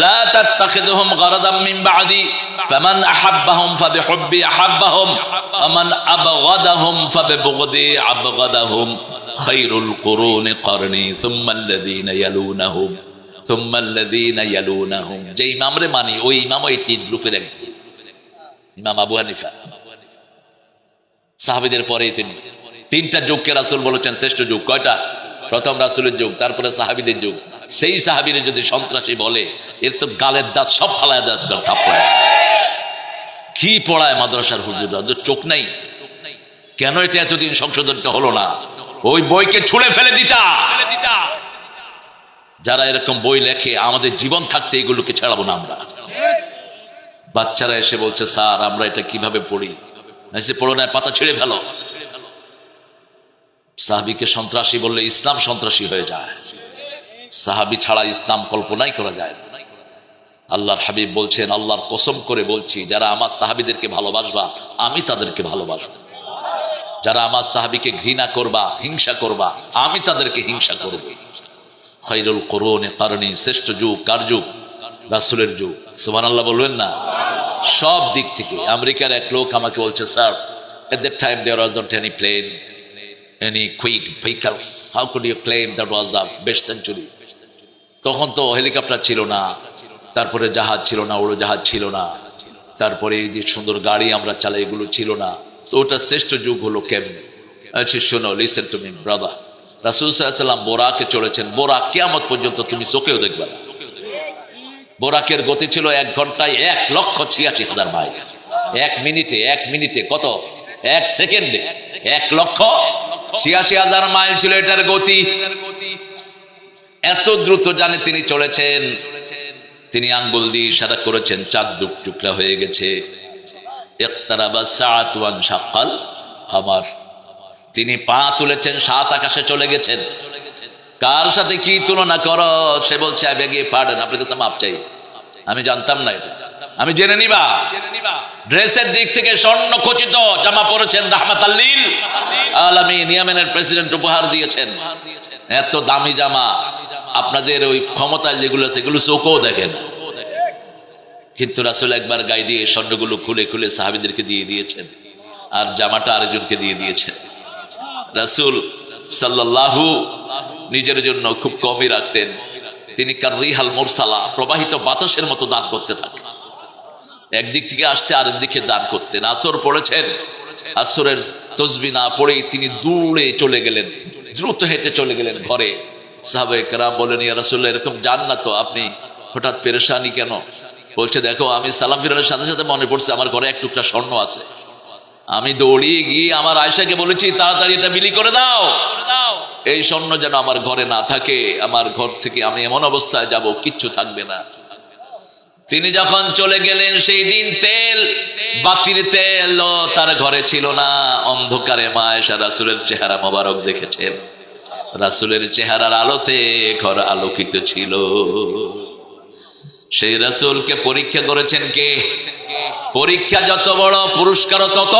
লা তাত্তাখিযুহুম গারাদাম মিন বাদি ফামান আহাব্বাহুম ফাবিহুব্বি আহাব্বাহুম ওয়ামান আবগাদাহুম ফাবিবুগদি আবগাদাহুম খায়রুল কুরুনি কারনি সুম্মা আল্লাযীনা ইয়ালুনহুম সুম্মা আল্লাযীনা ইয়ালুনহুম। যে ইমামরে মানি ওই ইমাম এই 3 গ্রুপের একজন। ইমাম আবু হানিফা সাহাবীদের পরেই তিনি। 3টা যুগকে রাসূল বলেছেন শ্রেষ্ঠ যুগ। কয়টা? প্রথম রাসূলের যুগ, তারপরে সাহাবীদের যুগ। সেই সাহাবীরে যদি সন্ত্রাসী বলে, এর তো গালের দাঁত সব ফালায় দাঁত থাপড়ায়। কি পড়ায় মাদ্রাসার হুজুররা? চোখ নাই কেন? এটা এতদিন সংশোধন হলো না? ওই বইকে ছুঁড়ে ফেলে দিতা। যারা এরকম বই লেখে, আমাদের জীবন থাকতে এগুলোকে ছাড়াবো না আমরা। বাচ্চারা এসে বলছে স্যার আমরা এটা কিভাবে পড়ি? এসে পড়ো না, পাতা ছিঁড়ে ফেলো। সাহাবীকে সন্ত্রাসী বললে ইসলাম সন্ত্রাসী হয়ে যায়। সাহাবী ছাড়া ইসলাম কল্পনাই করা যায় না। আল্লাহর হাবিব বলছেন, আল্লাহর কসম করে বলছি, যারা আমার সাহাবীদেরকে ভালোবাসবা আমি তাদেরকে ভালোবাসবো, যারা আমার সাহাবীকে ঘৃণা করবা, হিংসা করবা, আমি তাদেরকে হিংসা করব। খায়রুল কুরুনি কারনি, শ্রেষ্ঠ যুগ কার যুগ? রাসূলের যুগ। সুবহানাল্লাহ বলবেন না? সব দিক থেকে। আমেরিকার এক লোক আমাকে বলছে, sir, at that time there was not any plane, any quick vehicles, how could you claim that was the best century? তখন তো হেলিকপ্টার ছিল না, তারপরে জাহাজ ছিল না, উড়োজাহাজ ছিল না, তারপরে এই যে সুন্দর গাড়ি আমরা চালাই এগুলো ছিল না, তো ওটা শ্রেষ্ঠ যুগ হলো কেমনে? আচ্ছা শোনো, লিসেন টু মি ব্রাদার, রাসূল সাল্লাল্লাহু আলাইহি ওয়াসাল্লাম বোরাকে চড়েছেন, বোরাক কিয়ামত পর্যন্ত তুমি চোখেও দেখবে না। বোরাকের গতি ছিল 1 ঘন্টায় 1,86,000 মাইল। 1 মিনিটে কত? 1 সেকেন্ডে 1,86,000 মাইল ছিল এটার গতি। এত দ্রুত জানে তিনি চলেছেন। তিনি আঙ্গুল দিয়ে ইশারা করেছেন, চাঁদ টুকরা হয়ে গেছে। ইকতারাবা সাআতু ওয়ান শাক্কাল কামার। তিনি পা তুলেছেন, 7 আকাশে চলে গেছেন। কার সাথে কি তুলনা করো? সে বলছে, আই বেগ ইউ পার্ডন, আপনার কাছে মাপ চাই, আমি জানতাম না এটা, আমি জেনে নিবা। ড্রেসের দিক থেকে স্বর্ণ খচিত জামা পরেছেন, রাহমাতাল লিল আলামিন, ইয়েমেনের প্রেসিডেন্ট উপহার দিয়েছেন। এত দামি জামা, আপনাদের ওই ক্ষমতায় যেগুলো আছে সেগুলো চোখও দেখেন। কিন্তু রাসূল একবার গায়ে দিয়ে স্বর্ণগুলো খুলে খুলে সাহাবীদেরকে দিয়ে দিয়েছেন, আর জামাটা আরেকজনকে দিয়ে দিয়েছেন। রাসূল সাল্লাল্লাহু নিজের জন্য খুব কমই রাখতেন। তিনি কাররিহাল মুরসালা, প্রবাহিত বাতাসের মতো দান করতে থাকেন। একদিক থেকে আসতে আরেক দিকে দান করতেন। আসর পড়েছেন, আসরের তাসবিহ না পড়েই তিনি দৌড়ে চলে গেলেন, দ্রুত হেঁটে চলে গেলেন ঘরে। সাহাবায়ে কেরাম বলেন, ইয়া রাসূলুল্লাহ, এরকম যান না তো, আপনি হঠাৎ পেরেশানি কেন? বলছে, দেখো, আমি সালাম ফিরানোর সাথে সাথে মনে পড়ছে আমার ঘরে 1 টুকরা স্বর্ণ আছে। আমি দৌড়িয়ে গিয়ে আমার আয়েশাকে বলেছি, তাড়াতাড়ি এটা বিলি করে দাও, এই স্বর্ণ যেন আমার ঘরে না থাকে। আমার ঘর থেকে আমি এমন অবস্থায় যাব, কিচ্ছু থাকবে না। তিনি যখন চলে গেলেন, সেই দিন বাতির তেল তার ঘরে ছিল না। অন্ধকারে মা আয়েশা রাসূলের চেহারা মোবারক দেখেছেন। রাসূলের চেহারার আলোতে ঘর আলোকিত ছিল। সেই রাসূলকে পরীক্ষা করেছেন কে? পরীক্ষা যত বড়, পুরস্কার তত।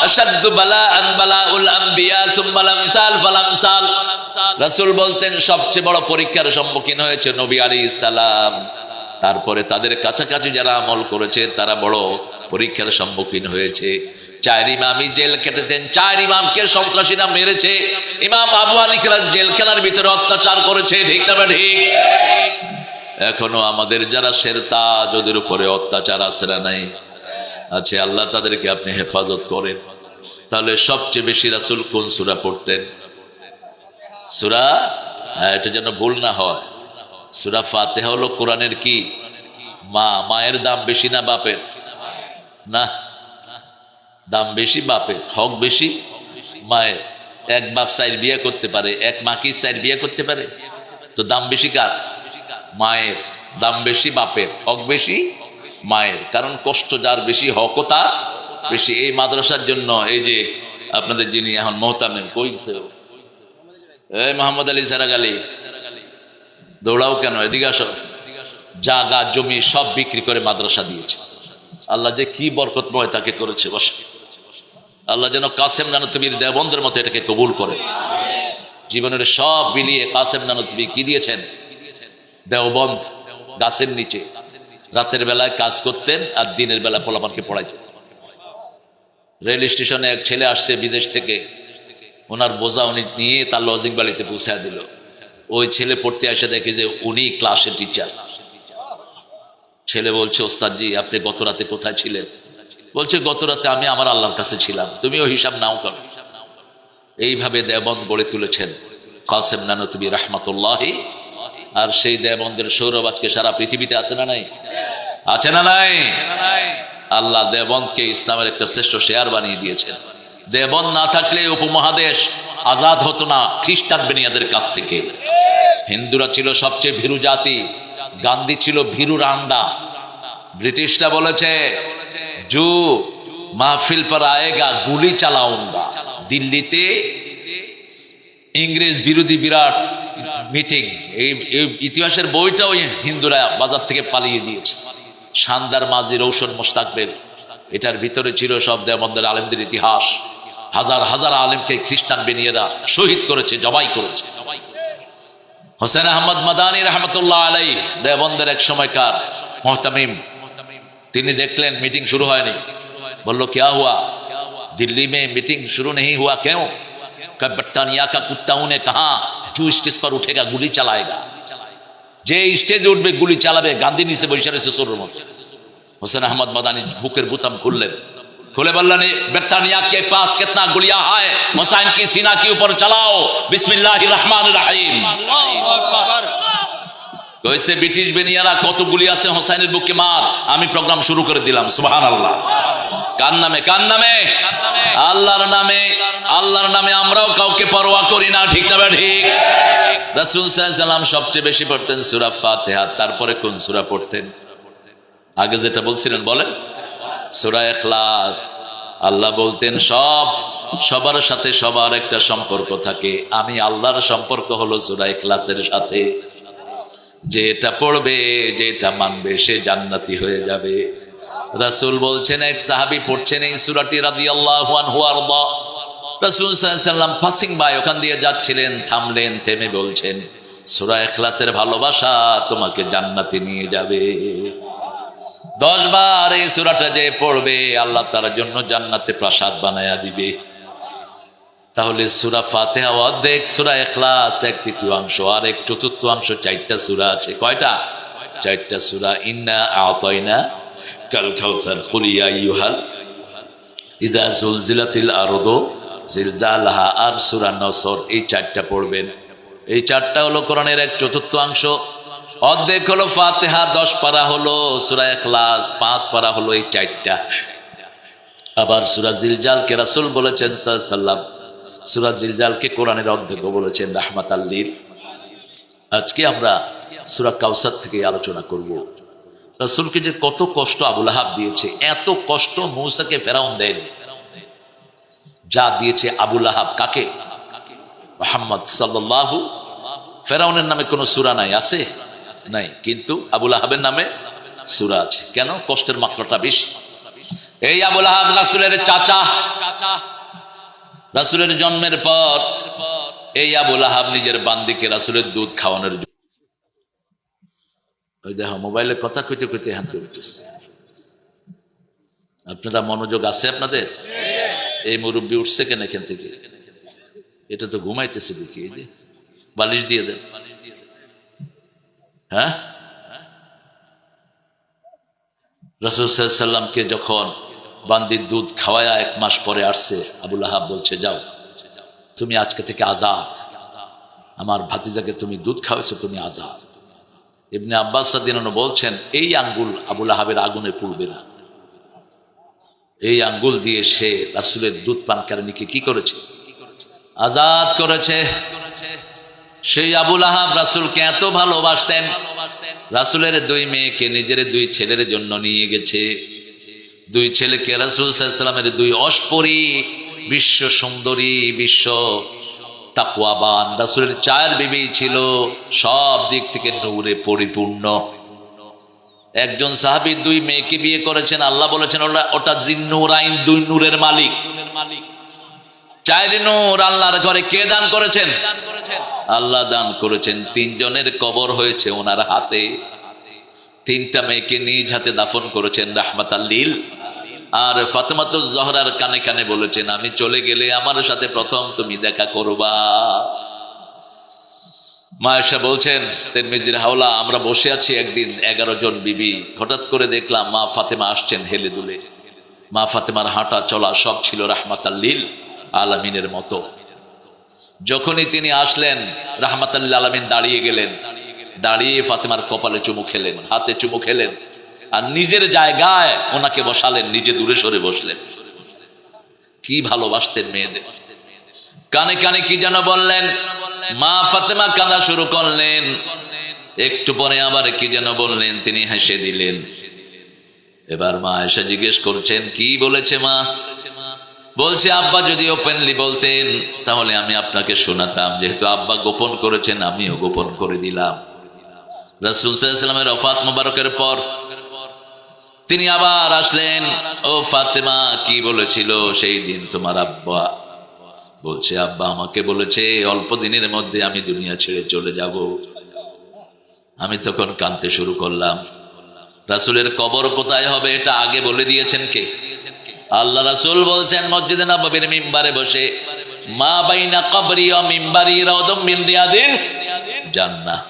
আশাদ্দু বালাআন বালাউল আম্বিয়া সুম্মাল আমসাল ফালামসাল। রাসূল বলতেন, সবচেয়ে বড় পরীক্ষার সম্মুখীন হয়েছে নবী আলাইহিস সালাম, তারপরে তাদের কাছাকাছি যারা আমল করেছে তারা বড় পরীক্ষার সম্মুখীন হয়েছে। 4 ইমামই জেল কেটেছেন, 4 ইমামকে সন্ত্রাসীরা মেরেছে। ইমাম আবু হানিফা জেলখানার ভিতরে অত্যাচার করেছে, ঠিক না ঠিক? এখনো আমাদের যারা শেরতা, যাদের উপরে অত্যাচার আছে না নাই? আছে। আল্লাহ তাদেরকে আপনি হেফাজত করেন। তাহলে সবচেয়ে বেশি রাসূল কোন সূরা পড়তেন? সূরা, এটা যেন ভুল না হয়, সূরা ফাতিহা হলো কোরআনের কি মা। মায়ের দাম বেশি না বাপের? না, দাম বেশি বাপের, হক বেশি মায়ের। এক বাপ 4 বিয়ে করতে পারে, এক মা কি 4 বিয়ে করতে পারে? তো দাম বেশি কার? মায়ের। দাম বেশি বাপের, হক বেশি মায়ের। কারণ কষ্ট যার বেশি, হকও তার বেশি। এই মাদ্রাসার জন্য এই যে আপনাদের যিনি এখন মোহতামিম, কই এই মোহাম্মদ আলী সারাগালি, দৌড়াও কেন, এদিকে আসো। জায়গা জমি সব বিক্রি করে মাদ্রাসা দিয়েছে। আল্লাহ যে কি বরকতময় তাকে করেছে। বসে, আল্লাহ যেন কাসেম নানতুবির দেওবন্দের মতো এটাকে কবুল করে। জীবনের সব বিলিয়ে কাসেম নানতুবি কি দিয়েছেন? দেওবন্দ, গাছের নিচে রাতের বেলায় কাজ করতেন আর দিনের বেলা পোলাপানকে পড়াইতেন। রেল স্টেশনে এক ছেলে আসছে বিদেশ থেকে, ওনার বোঝা উনি নিয়ে তার লজিং বাড়িতে পৌঁছায় দিল। ওই ছেলে পড়তে এসে দেখে যে উনি ক্লাসের টিচার। ছেলে বলছে, ওস্তাদজি, আপনি গত রাতে কোথায় ছিলেন? বলছে, গত রাতে আমি আমার আল্লাহর কাছে ছিলাম, তুমিও হিসাব নাও করো। এইভাবে দেওবন্দ গড়ে তুলেছেন কাসেম নানতুবি রাহমাতুল্লাহি। আর সেই দেওবন্দের সৌরভ আজকে সারা পৃথিবীতে আছে না নাই? আছে না নাই? আল্লাহ দেওবন্দকে ইসলামের একটা শ্রেষ্ঠ শেয়ার বানিয়ে দিয়েছেন। দেওবন্দ না থাকলে উপমহাদেশ আজাদ হতো না খ্রিস্টান বেনিয়াদের কাছ থেকে। হিন্দুরা ছিল সবচেয়ে ভীরু জাতি, গান্ধী ছিল ভীরুর আন্ডা। ব্রিটিশরা বলেছে, জু মাহফিল পর আয়েগা গুলি চালাউঙ্গা। দিল্লিতে ইংরেজ বিরোধী বিরাট মিটিং, এই ইতিহাসের বইটাও হিন্দুরা বাজার থেকে পালিয়ে দিয়েছে। শানদার মাঝি রৌশন মোস্তাকবেল, এটার ভিতরে ছিল সব দেওবন্দের আলেমদের ইতিহাস। হাজার হাজার আলেমকে খ্রিস্টান বেনিয়েরা শহীদ করেছে, জবাই করেছে। হোসেন আহমদ মাদানী রহমতুল্লাহ আলাই, দেওবন্দের এক সময়কার মুহতামিম, তিনি দেখলেন মিটিং শুরু হয়নি, বললো क्या हुआ, दिल्ली में मीटिंग शुरू नहीं हुआ क्यों? बर्तानिया का कुत्ताओं ने कहा जो स्टेज पर उठेगा गुली चलाएगा। যে স্টেজে উঠবে গুলি চালাবে, গান্ধী নিচে বসে রয়েছে চোরের মতো। হোসেন আহমদ মাদানী বুকের বুতাম খুললেন, খুলে বললেন बर्तानिया के पास कितना गुलियां है, हुसैन की सीना के ऊपर चलाओ, बिस्मिल्लाहिर रहमानिर रहीम। কইছে ব্রিটিশ বেনিয়ারা কত গুলি আছে হোসেনের বুকে মার, আমি প্রোগ্রাম শুরু করে দিলাম। সুবহানাল্লাহ। কার নামে? কার নামে? আল্লাহর নামে। আল্লাহর নামে আমরাও কাউকে পরোয়া করি না, ঠিক না ঠিক? রাসূল সাল্লাল্লাহু আলাইহি ওয়াসাল্লাম সবচেয়ে বেশি পড়তেন সূরা ফাতিহা, তারপরে কোন সূরা পড়তেন? আগে যেটা বলছিলেন বলেন, সূরা ইখলাস। আল্লাহ বলতেন সবার সাথে সবার একটা সম্পর্ক থাকে, আমি আল্লাহর সম্পর্ক হলো সূরা ইখলাসের সাথে। যে এটা পড়বে, যে এটা মানবে, সে জান্নাতি হয়ে যাবে। রাসূল বলছেন, এক সাহাবী পড়ছেন এই সূরাটি রাদিয়াল্লাহু আনহু আরদা। রাসূল সাল্লাল্লাহু আলাইহি ওয়াসাল্লাম পাসিং বাই ওখান দিয়ে যাচ্ছিলেন, থামলেন, থেমে বলছেন, সূরা ইখলাসের ভালোবাসা তোমাকে জান্নাতে নিয়ে যাবে। 10 বার এই সূরাটা যে পড়বে, আল্লাহ তার জন্য জান্নাতে প্রাসাদ বানায়া দিবে। তাহলে সূরা ফাতিহা অর্ধেক, সূরা ইখলাস 1/3, আর 1/4 4টা সূরা আছে। কয়টা? 4টা সূরা। ইন্না আ'তাইনা কাল কাউসার, কুল ইয়া আইয়ুহাল, ইযা যুলজিলাতিল আরদু জিলজালাহা, আর সূরা নসর। এই 4টা পড়বেন। এই 4টা হলো কোরআনের 1/4, অর্ধেক হলো ফাতিহা, 10 পারা হলো সূরা ইখলাস, 5 পারা হলো এই 4টা। আবার সূরা জিলজালকে রাসূল বলেছেন সাল্লাল্লাহু আলাইহি ওয়াসাল্লাম, সূরা জিলজালকে কোরআনের অর্ধেক বলেছেন রাহমাতাল লিল। আজকে আমরা সূরা কাউসার থেকে আলোচনা করব। রাসূলকে যে কত কষ্ট আবু লাহাব দিয়েছে, এত কষ্ট মূসাকে ফেরাউন দেয়নি যা দিয়েছে আবু লাহাব। কাকে? মুহাম্মদ সাল্লাল্লাহু। ফেরাউনের নামে কোনো সূরা নাই, আছে? নাই, কিন্তু আবু লাহাবের নামে সূরা আছে। কেন? কষ্টের মাত্রাটা বেশি। এই আবু লাহাব রাসূলের চাচা। রাসূলের জন্মের পর এই আবু লাহাব নিজের বান্দিকে রাসূলের দুধ খাওয়ানোর জন্য, ওই দেখো মোবাইলে কথা কইতে কইতে হাঁটতে উঠতেছে। আপনারা মনোযোগ আছে আপনাদের? এই মুরব্বী উঠছে কেন এখান থেকে? এটা তো ঘুমাইতেছে দেখি। এই যে বালিশ দিয়ে দেন। হ্যাঁ, রাসূল সাল্লাল্লাহু আলাইহি ওয়াসাল্লামকে যখন বান্দির দুধ খাওয়ায়া 1 মাস পরে আসছে, আবু লাহাব বলছে, যাও তুমি আজকে থেকে আজাদ, আমার ভাতিজাকে তুমি দুধ খাওয়াইছো, তুমি আজাদ। ইবনে আব্বাস রাদিয়াল্লাহু আনহু বলছেন, এই আঙ্গুল আবু লাহাবের আগুনে পুড়বে না। এই আঙ্গুল দিয়ে সে রাসূলের দুধ পানকারিনীকে কি করেছে? আজাদ করেছে। সেই আবু লাহাব রাসূলকে এত ভালোবাসতেন, রাসূলের 2 মেয়েকে নিজের 2 ছেলের জন্য নিয়ে গেছে। 2 ছেলেকে রাসূল সাল্লাল্লাহু আলাইহি ওয়াসাল্লামের 2 অস্পরি, বিশ্ব সুন্দরী, বিশ্ব তাকওয়াবান। রাসূলের 4 বিবি ছিল, সব দিক থেকে নূরে পরিপূর্ণ। একজন সাহাবী 2 মেয়েকে বিয়ে করেছেন, আল্লাহ বলেছেন ওটা জিন্নুরাইন, 2 নূরের মালিক। 4 নূর আল্লাহর ঘরে কে দান করেছেন? আল্লাহ দান করেছেন। 3 জনের কবর হয়েছে ওনার হাতে। 3টা মেয়েকে নিজ হাতে দাফন করেছেন রাহমাতাল লিল। আর ফাতেমাতুজ জহরার কানে কানে বলেছেন, আমি চলে গেলে আমার সাথে প্রথম তুমি দেখা করবা। মা আয়েশা বলছেন, তিরমিজির হাওলা, আমরা বসে আছি একদিন 11 জন বিবি, হঠাৎ করে দেখলাম মা ফাতেমা আসছেন হেলে দুলে। মা ফাতেমার হাঁটা চলা সব ছিল রাহমাতাল লিল আলামিনের মতো। যখনই তিনি আসলেন, রাহমাতাল লিল আলামিন দাঁড়িয়ে গেলেন, দাঁড়িয়ে ফাতেমার কপালে চুমু খেলেন, হাতে চুমু খেলেন, আর নিজের জায়গায় ওনাকে বসালেন, নিজে দূরে সরে বসলেন। কি ভালোবাসতেন মেয়েদের। কানে কানে কি যেন বললেন, মা ফাতেমা কাঁদা শুরু করলেন। একটু পরে আবার কি যেন বললেন, তিনি হেসে দিলেন। এবার মা আয়েশা জিজ্ঞেস করছেন, কি বলেছে মা? বলছে আব্বা যদি ওপেনলি বলতেন তাহলে আমি আপনাকে শোনাতাম, যেহেতু আব্বা গোপন করেছেন আমিও গোপন করে দিলাম। রাসূল সাল্লাল্লাহু আলাইহি ওয়াসাল্লামের ওফাত মোবারকের পর তিনি আবার আসলেন। ও ফাতেমা, কি বলেছিল সেই দিন তোমার আব্বা? বলছে আব্বা আমাকে বলেছে অল্প দিনের মধ্যে আমি দুনিয়া ছেড়ে চলে যাব। আমি তখন কাঁদতে শুরু করলাম। রাসূলের কবর কোথায় হবে এটা আগে বলে দিয়েছেন কে? আল্লাহ রাসূল বলছেন মসজিদে নববীর মিম্বারে বসে, মা বাইনা কবরি ওয়া মিম্বারি রাউদুম মিন রিয়াদিল জান্নাহ।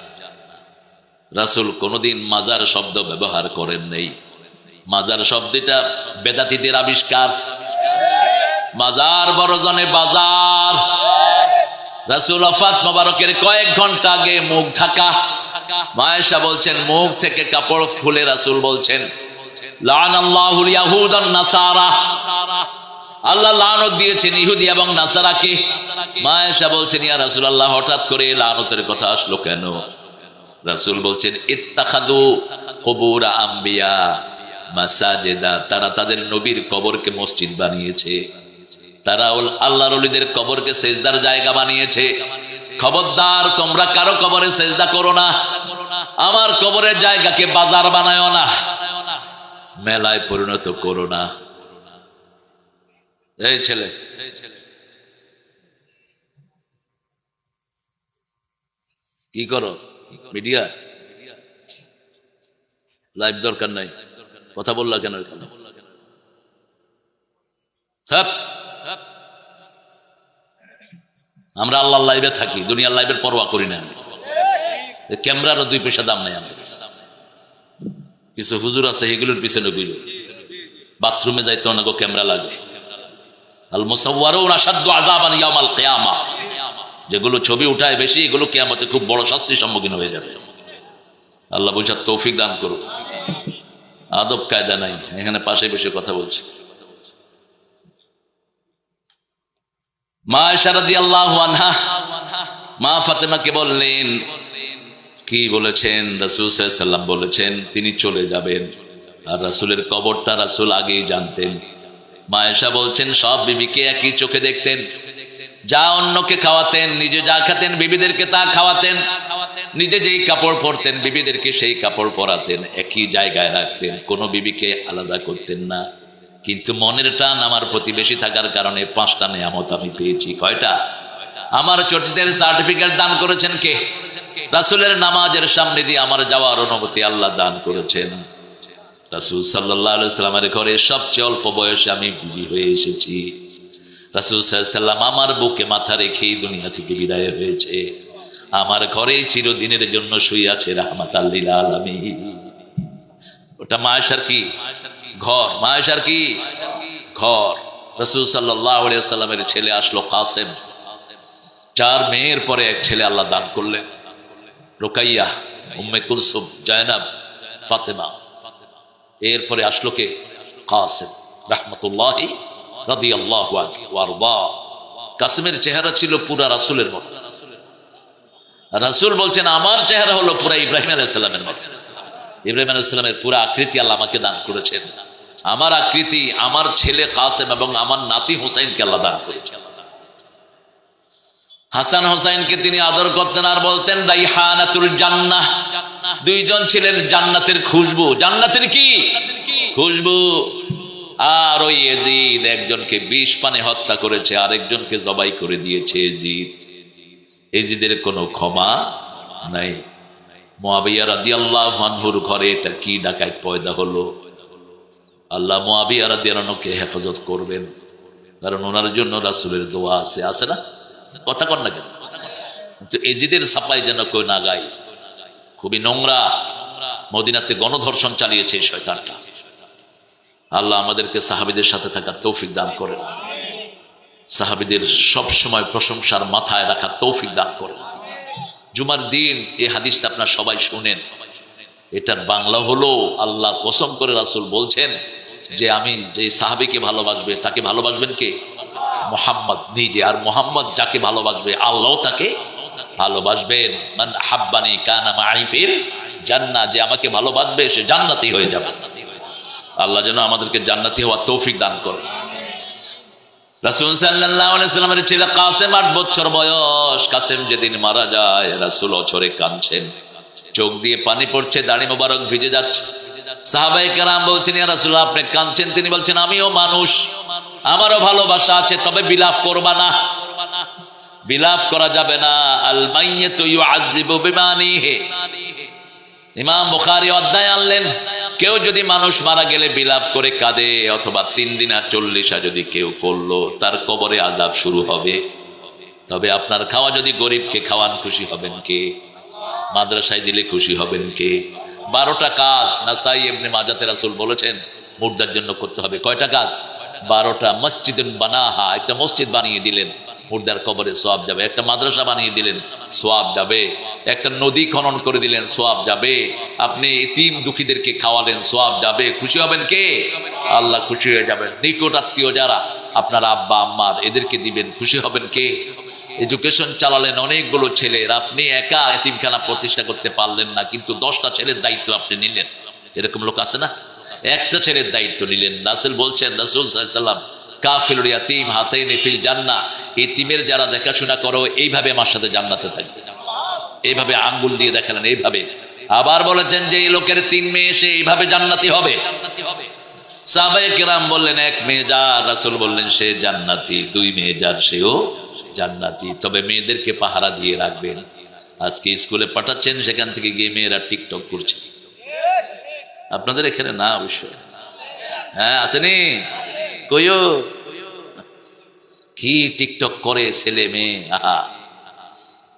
রাসূল কোনদিন মাজার শব্দ ব্যবহার করেন নাই। মাজার শব্দটা বেদাতীদের আবিষ্কার। মাজার বড়জনে বাজার। রাসূল ওফাত মোবারকের কয়েক ঘন্টা আগে মুখ ঢাকা। মা আয়েশা বলছেন মুখ থেকে কাপড় খুলে রাসূল বলছেন, লানাল্লাহুল ইয়াহুদ ওয়ান নাসারা, আল্লাহ লানত দিয়েছেন ইহুদি এবং নাসারাকে। মা আয়েশা বলছেন ইয়া রাসূলুল্লাহ হঠাৎ করে লানতের কথা আসলো কেন? রাসূল বলছেন ইত্তাখাদু কুবুর আম্বিয়া মাসাজিদা, তারা তাদের নবীর কবরকে মসজিদ বানিয়েছে, তারা আল্লাহর ওলিদের কবরকে সেজদার জায়গা বানিয়েছে। খবরদার তোমরা কারো কবরে সেজদা করো না, আমার কবরের জায়গাকে বাজার বানায়ও না, মেলায় পরিণত করো না। এই ছেলে কি করো? মিডিয়া লাইভ দরকার নাই, কথা বললা কেন? আমরা আল্লাহর লাইভে থাকি, দুনিয়ার লাইভের পরোয়া করি না। ক্যামেরারও দুই পয়সা দাম নাই আমাদের। কিছু হুজুর আছে এগুলোর পিছনে গুলো বাথরুমে যাইতে অনেক ক্যামেরা লাগে। আল মুসাওয়ারুনা আশাদ্দু আযাবান ইয়াউমাল কিয়ামা, যেগুলো ছবি উঠায় বেশি এগুলো কিয়ামতে খুব বড় শাস্তির সম্মুখীন হয়ে যাবে। আল্লাহ বুঝার তৌফিক দান করুক। আদব কায়দা নাই, এখানে পাশে বসে কথা বলছি। মা আয়েশা রাদিয়াল্লাহু আনহা মা ফাতেমাকে বললেন, কি বলেছেন? রাসূল সাল্লাল্লাহু আলাইহি ওয়াসাল্লাম বলেছেন তিনি চলে যাবেন, আর রাসূলের কবরটা রাসূল আগেই জানতেন। মা আয়েশা বলছেন সব বিবিকে একই চোখে দেখতেন, যা অন্যকে খাওয়াতেন নিজে যা খেতেন বিবিদেরকে তা খাওয়াতেন, নিজে যেই কাপড় পরতেন বিবিদেরকে সেই কাপড় পরাতেন, একই জায়গায় রাখতেন, কোনো বিবিকে আলাদা করতেন না। কিন্তু মনের টান আমার প্রতি বেশি থাকার কারণে 5টা নিয়ামত আমি পেয়েছি। কয়টা? আমার চরিত্রের সার্টিফিকেট দান করেছেন কে? রাসূলের নামাজের সামনে দিয়ে আমার যাওয়ার অনুমতি আল্লাহ দান করেছেন। রাসূল সাল্লাল্লাহু আলাইহি ওয়াসাল্লামের ঘরে সবচেয়ে অল্প বয়সে আমি বিবি হয়ে এসেছি। রাসূল সাল্লাল্লাহু আলাইহি ওয়াসাল্লাম আমার বুকে মাথা রেখেই দুনিয়া থেকে বিদায় হয়েছে। আমার ঘরে চিরদিনের জন্য শুয়ে আছে রাহমাতাল লিল আলামিন। ওটা মা আয়েশার কি ঘর? মা আয়েশার কি ঘর? রাসূল সাল্লাল্লাহু আলাইহি ওয়াসাল্লামের ছেলে আসলো কাসেম। 4 মেয়ের পরে এক ছেলে আল্লাহ দান করলেন, রুকাইয়া, উম্মে কুলসুম, জায়নাব, ফাতেমা। এরপরে আসলো কে? কাসেম রাহমাতুল্লাহি রাদিয়াল্লাহু আনহু ওয়ারদা। কাসেমের চেহারা ছিল পুরা রাসূলের মতো। রাসূল বলছেন আমার চেহারা হলো পুরা ইব্রাহিম আলাইহিস সালামের মতো। ইব্রাহিম আলাইহিস সালামের পুরা আকৃতি আল্লাহ আমাকে দান করেছেন। আমার আকৃতি আমার ছেলে কাসেম এবং আমার নাতি হুসাইনকে আল্লাহ দান করেছেন। হাসান হুসাইনকে তিনি আদর করতেন আর বলতেন রাইহানাতুল জান্নাহ। দুইজন ছিলেন জান্নাতের খুশবু। জান্নাতের কি খুশবু? আর ওই ইয়াজিদ একজনকে 20 পানে হত্যা করেছে, আরেকজনকে জবাই করে দিয়েছে ইয়াজিদ। ইয়াজিদের কোনো ক্ষমা নাই। মুআবিয়া রাদিয়াল্লাহু আনহুর ঘরে এটা কি ডাকাত পয়দা হলো? আল্লাহ মুআবিয়া রাদিয়াল্লাহু আনহুকে হেফাজত করবেন, কারণ ওনার জন্য রাসূলের দোয়া আছে। আছে না? কথা কন না কেন? কিন্তু ইয়াজিদের সাফাই যেন কেউ না গায়। খুবই নোংরা। মদিনাতে গণধর্ষণ চালিয়েছে এই শয়তানটা। আল্লাহ আমাদেরকে সাহাবীদের সাথে থাকার তৌফিক দান করেন, সাহাবীদের সব সময় প্রশংসার মাথায় রাখার তৌফিক দান করেন। জুমার দিন এই হাদিসটা আপনারা সবাই শুনেন। এটার বাংলা হলো আল্লাহ কসম করে রাসূল বলছেন যে আমি যে সাহাবীকে ভালোবাসবে তাকে ভালোবাসবেন কে? মুহাম্মদ নিজে। আর মুহাম্মদ যাকে ভালোবাসবে আল্লাহ তাকে ভালোবাসবেন। মান হাব্বানি কানা মা'i ফিল জান্নাহ, যে আমাকে ভালোবাসবে সে জান্নাতি হয়ে যাবে। আল্লাহ যেন আমাদেরকে জান্নাতি হওয়ার তৌফিক দান করেন। রাসূল সাল্লাল্লাহু আলাইহি সাল্লামের ছেলে কাসেম 8 বছর বয়স। কাসেম যেদিন মারা যায় রাসূল অঝরে কাঁদছেন, চোখ দিয়ে পানি পড়ছে, দাড়ি মোবারক ভিজে যাচ্ছে। সাহাবায়ে কেরাম বলছেন, ইয়া রাসূলুল্লাহ আপনি কাঁদছেন? তিনি বলছেন, আমিও মানুষ, আমারও ভালোবাসা আছে, তবে বিলাপ করবা না, বিলাপ করা যাবে না। আল মাইয়িতু ইউআযযিবু বিমানিহি। ইমাম বুখারী অধ্যায় আনলেন, কেউ যদি মানুষ মারা গেলে বিলাপ করে কাঁদে, অথবা 3 দিন আর 40 যদি কেউ করলো, তার কবরে আযাব শুরু হবে। তবে আপনার খাওয়া যদি গরিবকে খাওয়ান, খুশি হবেন কে? মাদ্রাসায় দিলে খুশি হবেন কে? 12টা কাজ নাসাই ইবনে মাজাতে রাসূল বলেছেন মুর্দার জন্য করতে হবে। কয়টা কাজ? 12টা। মসজিদুন বানাহা, একটা মসজিদ বানিয়ে দিলেন, মুর্দার কবরে সওয়াব যাবে। একটা মাদ্রাসা বানিয়ে দিলেন, সওয়াব যাবে। একটা নদী খনন করে দিলেন, সওয়াব যাবে। আপনি এতিম দুঃখীদেরকে খাওয়ালেন, সওয়াব যাবে। খুশি হবেন কে? আল্লাহ খুশি হয়ে যাবেন। নিকট আত্মীয় যারা আপনার আব্বা আম্মার, এদেরকে দিবেন, খুশি হবেন কে? এডুকেশন চালালেন অনেকগুলো ছেলের, আপনি একা এতিমখানা প্রতিষ্ঠা করতে পারলেন না, কিন্তু 10টা ছেলের দায়িত্ব আপনি নিলেন। এরকম লোক আছে না? একটা ছেলের দায়িত্ব নিলেন। রাসূল বলছেন, রাসূল সাল্লাল্লাহু আলাইহি ওয়াসাল্লাম, কাফিলুল ইয়াতীম হাতাইনি ফিল জান্নাহ, এতিমের যারা দেখাশোনা করো এইভাবে আমার সাথে জান্নাতে থাকবে। এইভাবে আঙ্গুল দিয়ে দেখালেন, এইভাবে। আবার বলেছেন যে এই লোকের 3 মেয়ে, সে এইভাবে জান্নাতি হবে। সাহাবায়ে কেরাম বললেন, 1 মেয়ে যার, রাসূল বললেন সে জান্নাতি। 2 মেয়ে যার, সেও জান্নাতি। তবে মেয়েদেরকে পাহারা দিয়ে রাখবেন। আজকে স্কুলে পাঠাচ্ছেন, সেখান থেকে গিয়ে মেয়েরা টিকটক করছে। আপনাদের এখানে না অবশ্য, হ্যাঁ আসেনি? কইও কি টিকটক করে ছেলে মেয়ে, আহা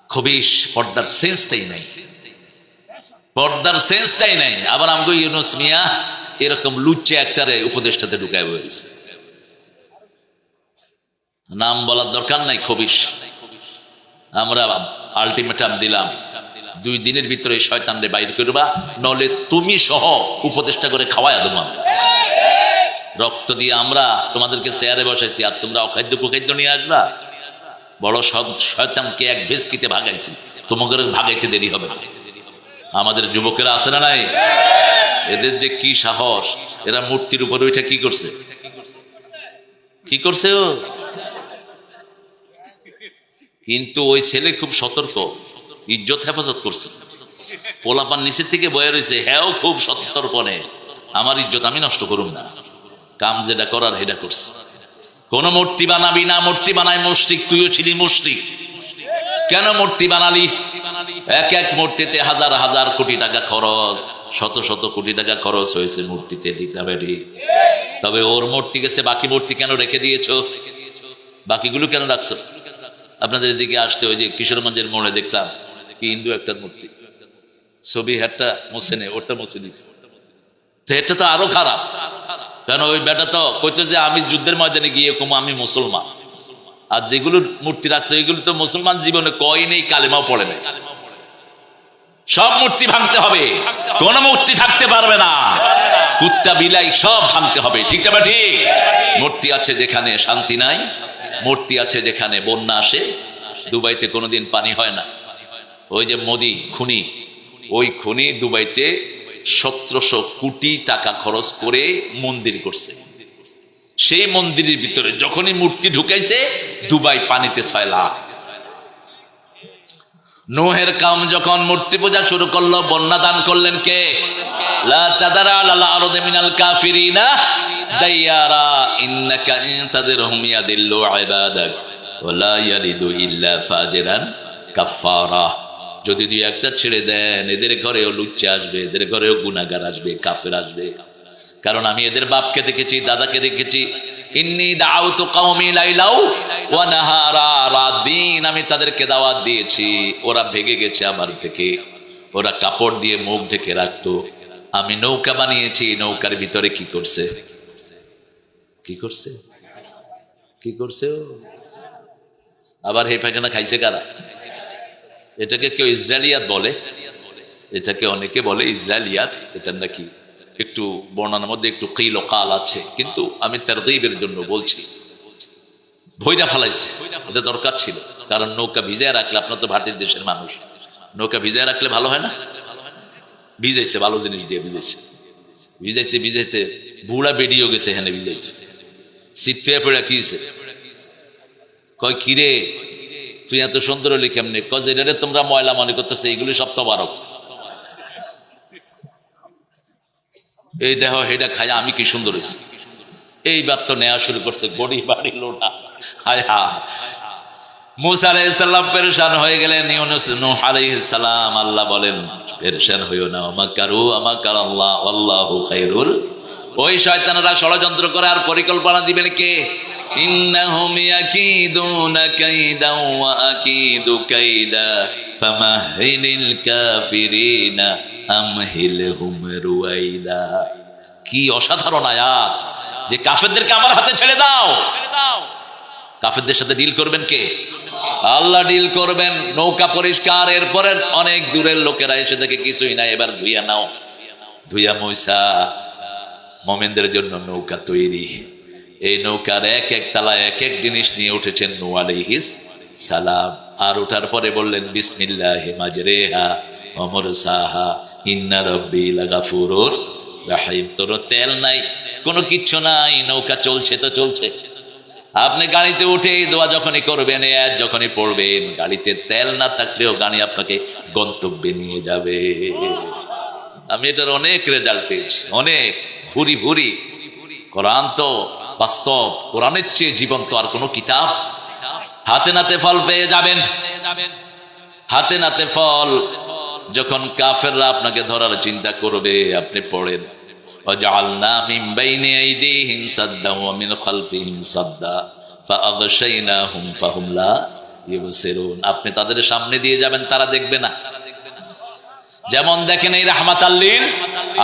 খবিশ, পর্দার সেন্সটাই নাই, পর্দার সেন্সটাই নাই। আবার আমগো ইউনুস মিয়া এরকম লুচ্চে একটারে উপদেষ্টাতে ঢুকায় বলেছে, নাম বলার দরকার নাই, খবিশ। আমরা আলটিমেটাম দিলাম, 2 দিনের ভিতরে শয়তানরে বাইর করবা, নলে তুমি সহ উপদেষ্টা করে খাওয়ায় দেবো। রক্ত দিয়ে আমরা তোমাদেরকে চেয়ারে বসাইছি, আর তোমরা অখাদ্য কুখাদ্য নিয়ে আসবা। বড় শয়তানকে এক ভেস্কিতে ভাগাইছি, তোমাদের ভাগাইতে দেরি হবে। আমাদের যুবকেরা আছে না নাই? এদের যে কি সাহস! এরা মূর্তির উপরে উঠে কি করছে? কি করছে ও? কিন্তু ওই ছেলে খুব সতর্ক, ইজ্জত হেফাজত করছে। পোলাপান নিচের থেকে বয়ে রয়েছে, হ্যাঁ খুব সতর্কনে, আমার ইজ্জত আমি নষ্ট করুম না, কাম যেটা করার এটা করছে। কোন মূর্তি বানাবি না, মূর্তি বানায় মুশরিক। তুইও ছিলি মুশরিক। কেন মূর্তি বানালি? এক মূর্তিতে হাজার হাজার কোটি টাকা খরচ, শত শত কোটি টাকা খরচ হয়েছে মূর্তিতে, ঠিক না বেটি? তবে ওর মূর্তি গেছে, বাকি মূর্তি কেন রেখে দিয়েছো? বাকিগুলো কেন রাখছো? আপনাদের এদিকে আসতে ওই যে কিশোরগঞ্জের মোড়ে দেখলাম কি হিন্দু একটা মূর্তি, ছবি হাটটা মুছে নেই, ওটা মুছে দিচ্ছে। এটা তো আরো খারাপ, কেন ওই বেটা তো কইতো যে আমি যুদ্ধের ময়দানে গিয়ে কম আমি মুসলমান। আর যেগুলো মূর্তি রাখছে এগুলো তো মুসলমান জীবনে কয় নেই, কালেমাও পড়ে নেই। সব মূর্তি ভাঙতে হবে, কোন মূর্তি থাকতে পারবে না। কুত্তা বিলাই সব ভাঙতে হবে, ঠিক না ঠিক? মূর্তি আছে যেখানে শান্তি নাই, মূর্তি আছে যেখানে বন্যা আসে। দুবাইতে কোনোদিন পানি হয় না। ওই যে মোদি খুনি, ওই খুনি দুবাইতে 1700 কোটি টাকা খরচ করে মন্দির করছে। সেই মন্দিরের ভিতরে যখনই মূর্তি ঢুকাইছে, দুবাই পানিতে 6 লাখ। নোহের কাম যখন মূর্তি পূজা শুরু করলো, বন্যা দান করলেন কে? লা তাদারা আলাল আরদি মিনাল কাফিরিনা দাইয়ারা ইন্নাকা ইন তাদরহুম ইয়াদিল্লু ইবাদাক ওয়া লা ইয়ালিদু ইল্লা ফাজিরান কাফারা। যদি 2-1টা ছেড়ে দেন, এদের ঘরেও লুচ্চা আসবে, এদের ঘরেও গুনাহগার আসবে, কাফের আসবে। কারণ আমি এদের বাপকে দেখেছি, দাদাকে দেখেছি। ইন্নী দাউতু কওমি লাইলাউ ওয়া নাহারা, রাত দিন আমি তাদেরকে দাওয়াত দিয়েছি, ওরা ভেগে গেছে আমার থেকে। ওরা কাপড় দিয়ে মুখ ঢেকে রাখতো। আমি নৌকা বানিয়েছি, নৌকার ভিতরে কি করছে? কি করছে? কি করছে? আবার হে পায়খানা খাইছে কারা? এটাকে কেউ ইসরায়েলিয়াত বলে, এটাকে অনেকে বলে ইসরায়েলিয়াত। এটা নাকি একটু বর্ণনার মধ্যে একটু কিল ও কাল আছে, কিন্তু আমি তারগীবের জন্য বলছি। ভইরা ফেলাইছে, এটা দরকার ছিল। কারণ নৌকা ভিজায় রাখলে, আপনার তো ভাটির দেশের মানুষ, নৌকা ভিজায় রাখলে ভালো হয় না? ভিজাইছে, ভালো জিনিস দিয়ে ভিজাইছে, ভিজাইতে ভিজাইতে বুড়া বেরিয়েও গেছে, এখানে ভিজাইছে। শীত পড়ে কি হয়েছে? কয় কিরে তুই এত সুন্দর হলি কেমনে? কয় যে রে তোমরা ময়লা মনে করতেছে, এইগুলি সব তবারক। এই দেহ হেডা খায় আমি কি সুন্দর হয়েছি। এইবার তো নেওয়া শুরু করছে গড়ি বাড়ি লোটা। হায় হা, মুসা আলাইহিস সালাম পেরেশান হয়ে গেলেন। ইউনূস নূহ আলাইহিস সালাম, আল্লাহ বলেন পেরেশান হইও না, মাকারু আমাকার আল্লাহ আল্লাহু খায়রুল। ওই শয়তানরা ষড়যন্ত্র করে আর পরিকল্পনা দিবেন কে? ইন্নাহুম ইয়াকিদুনা কাইদা ওয়া আকিদু কাইদা ফামাহিলিল কাফিরিনা আমহিলহুম রুয়াইদা। কি অসাধারণ আয়াত যে কাফেরদেরকে আমার হাতে ছেড়ে দাও। কাফেরদের সাথে ডিল করবেন কে? আল্লাহ ডিল করবেন। নৌকা পরিষ্কার, এরপরে অনেক দূরের লোকেরা এসে দেখে কিছুই না, এবার ধুইয়া নাও। ধুইয়া মুসা মুমিনদের জন্য নৌকা তৈরি। এই নৌকার এক এক তালায় এক এক জিনিস নিয়ে উঠেছেন নূহ আলাইহিস সালাম। আর ওঠার পরে বললেন বিসমিল্লাহি মাজরেহা ওয়া মুরসাহা ইন্না রাব্বি লাগাফুরুর রাহিম। তোর তেল নাই, কোনো কিচ্ছু নাই, নৌকা চলছে তো চলছে। আপনি গাড়িতে উঠে দোয়া যখনই করবেন, যখনই পড়বেন, গাড়িতে তেল না থাকলেও গাড়ি আপনাকে গন্তব্যে নিয়ে যাবে। আমি এটার অনেক রেজাল্ট পেয়েছি, অনেক ভুরি ভুরি। কোরআন তো বাস্তব, কোরআনের চেয়ে জীবন্ত আর কোনো কিতাব। হাতে নাতে ফল পেয়ে যাবেন, হাতে নাতে ফল। যখন কাফেররা আপনাকে ধরার চিন্তা করবে, আপনি পড়েন وجعلنا من بين أيديهم سدا ومن خلفهم سدا فأغشيناهم فهم لا يبصرون। আপনি তাদের সামনে দিয়ে যাবেন, তারা দেখবে না। যেমন দেখেন এই রাহমাতাল লিল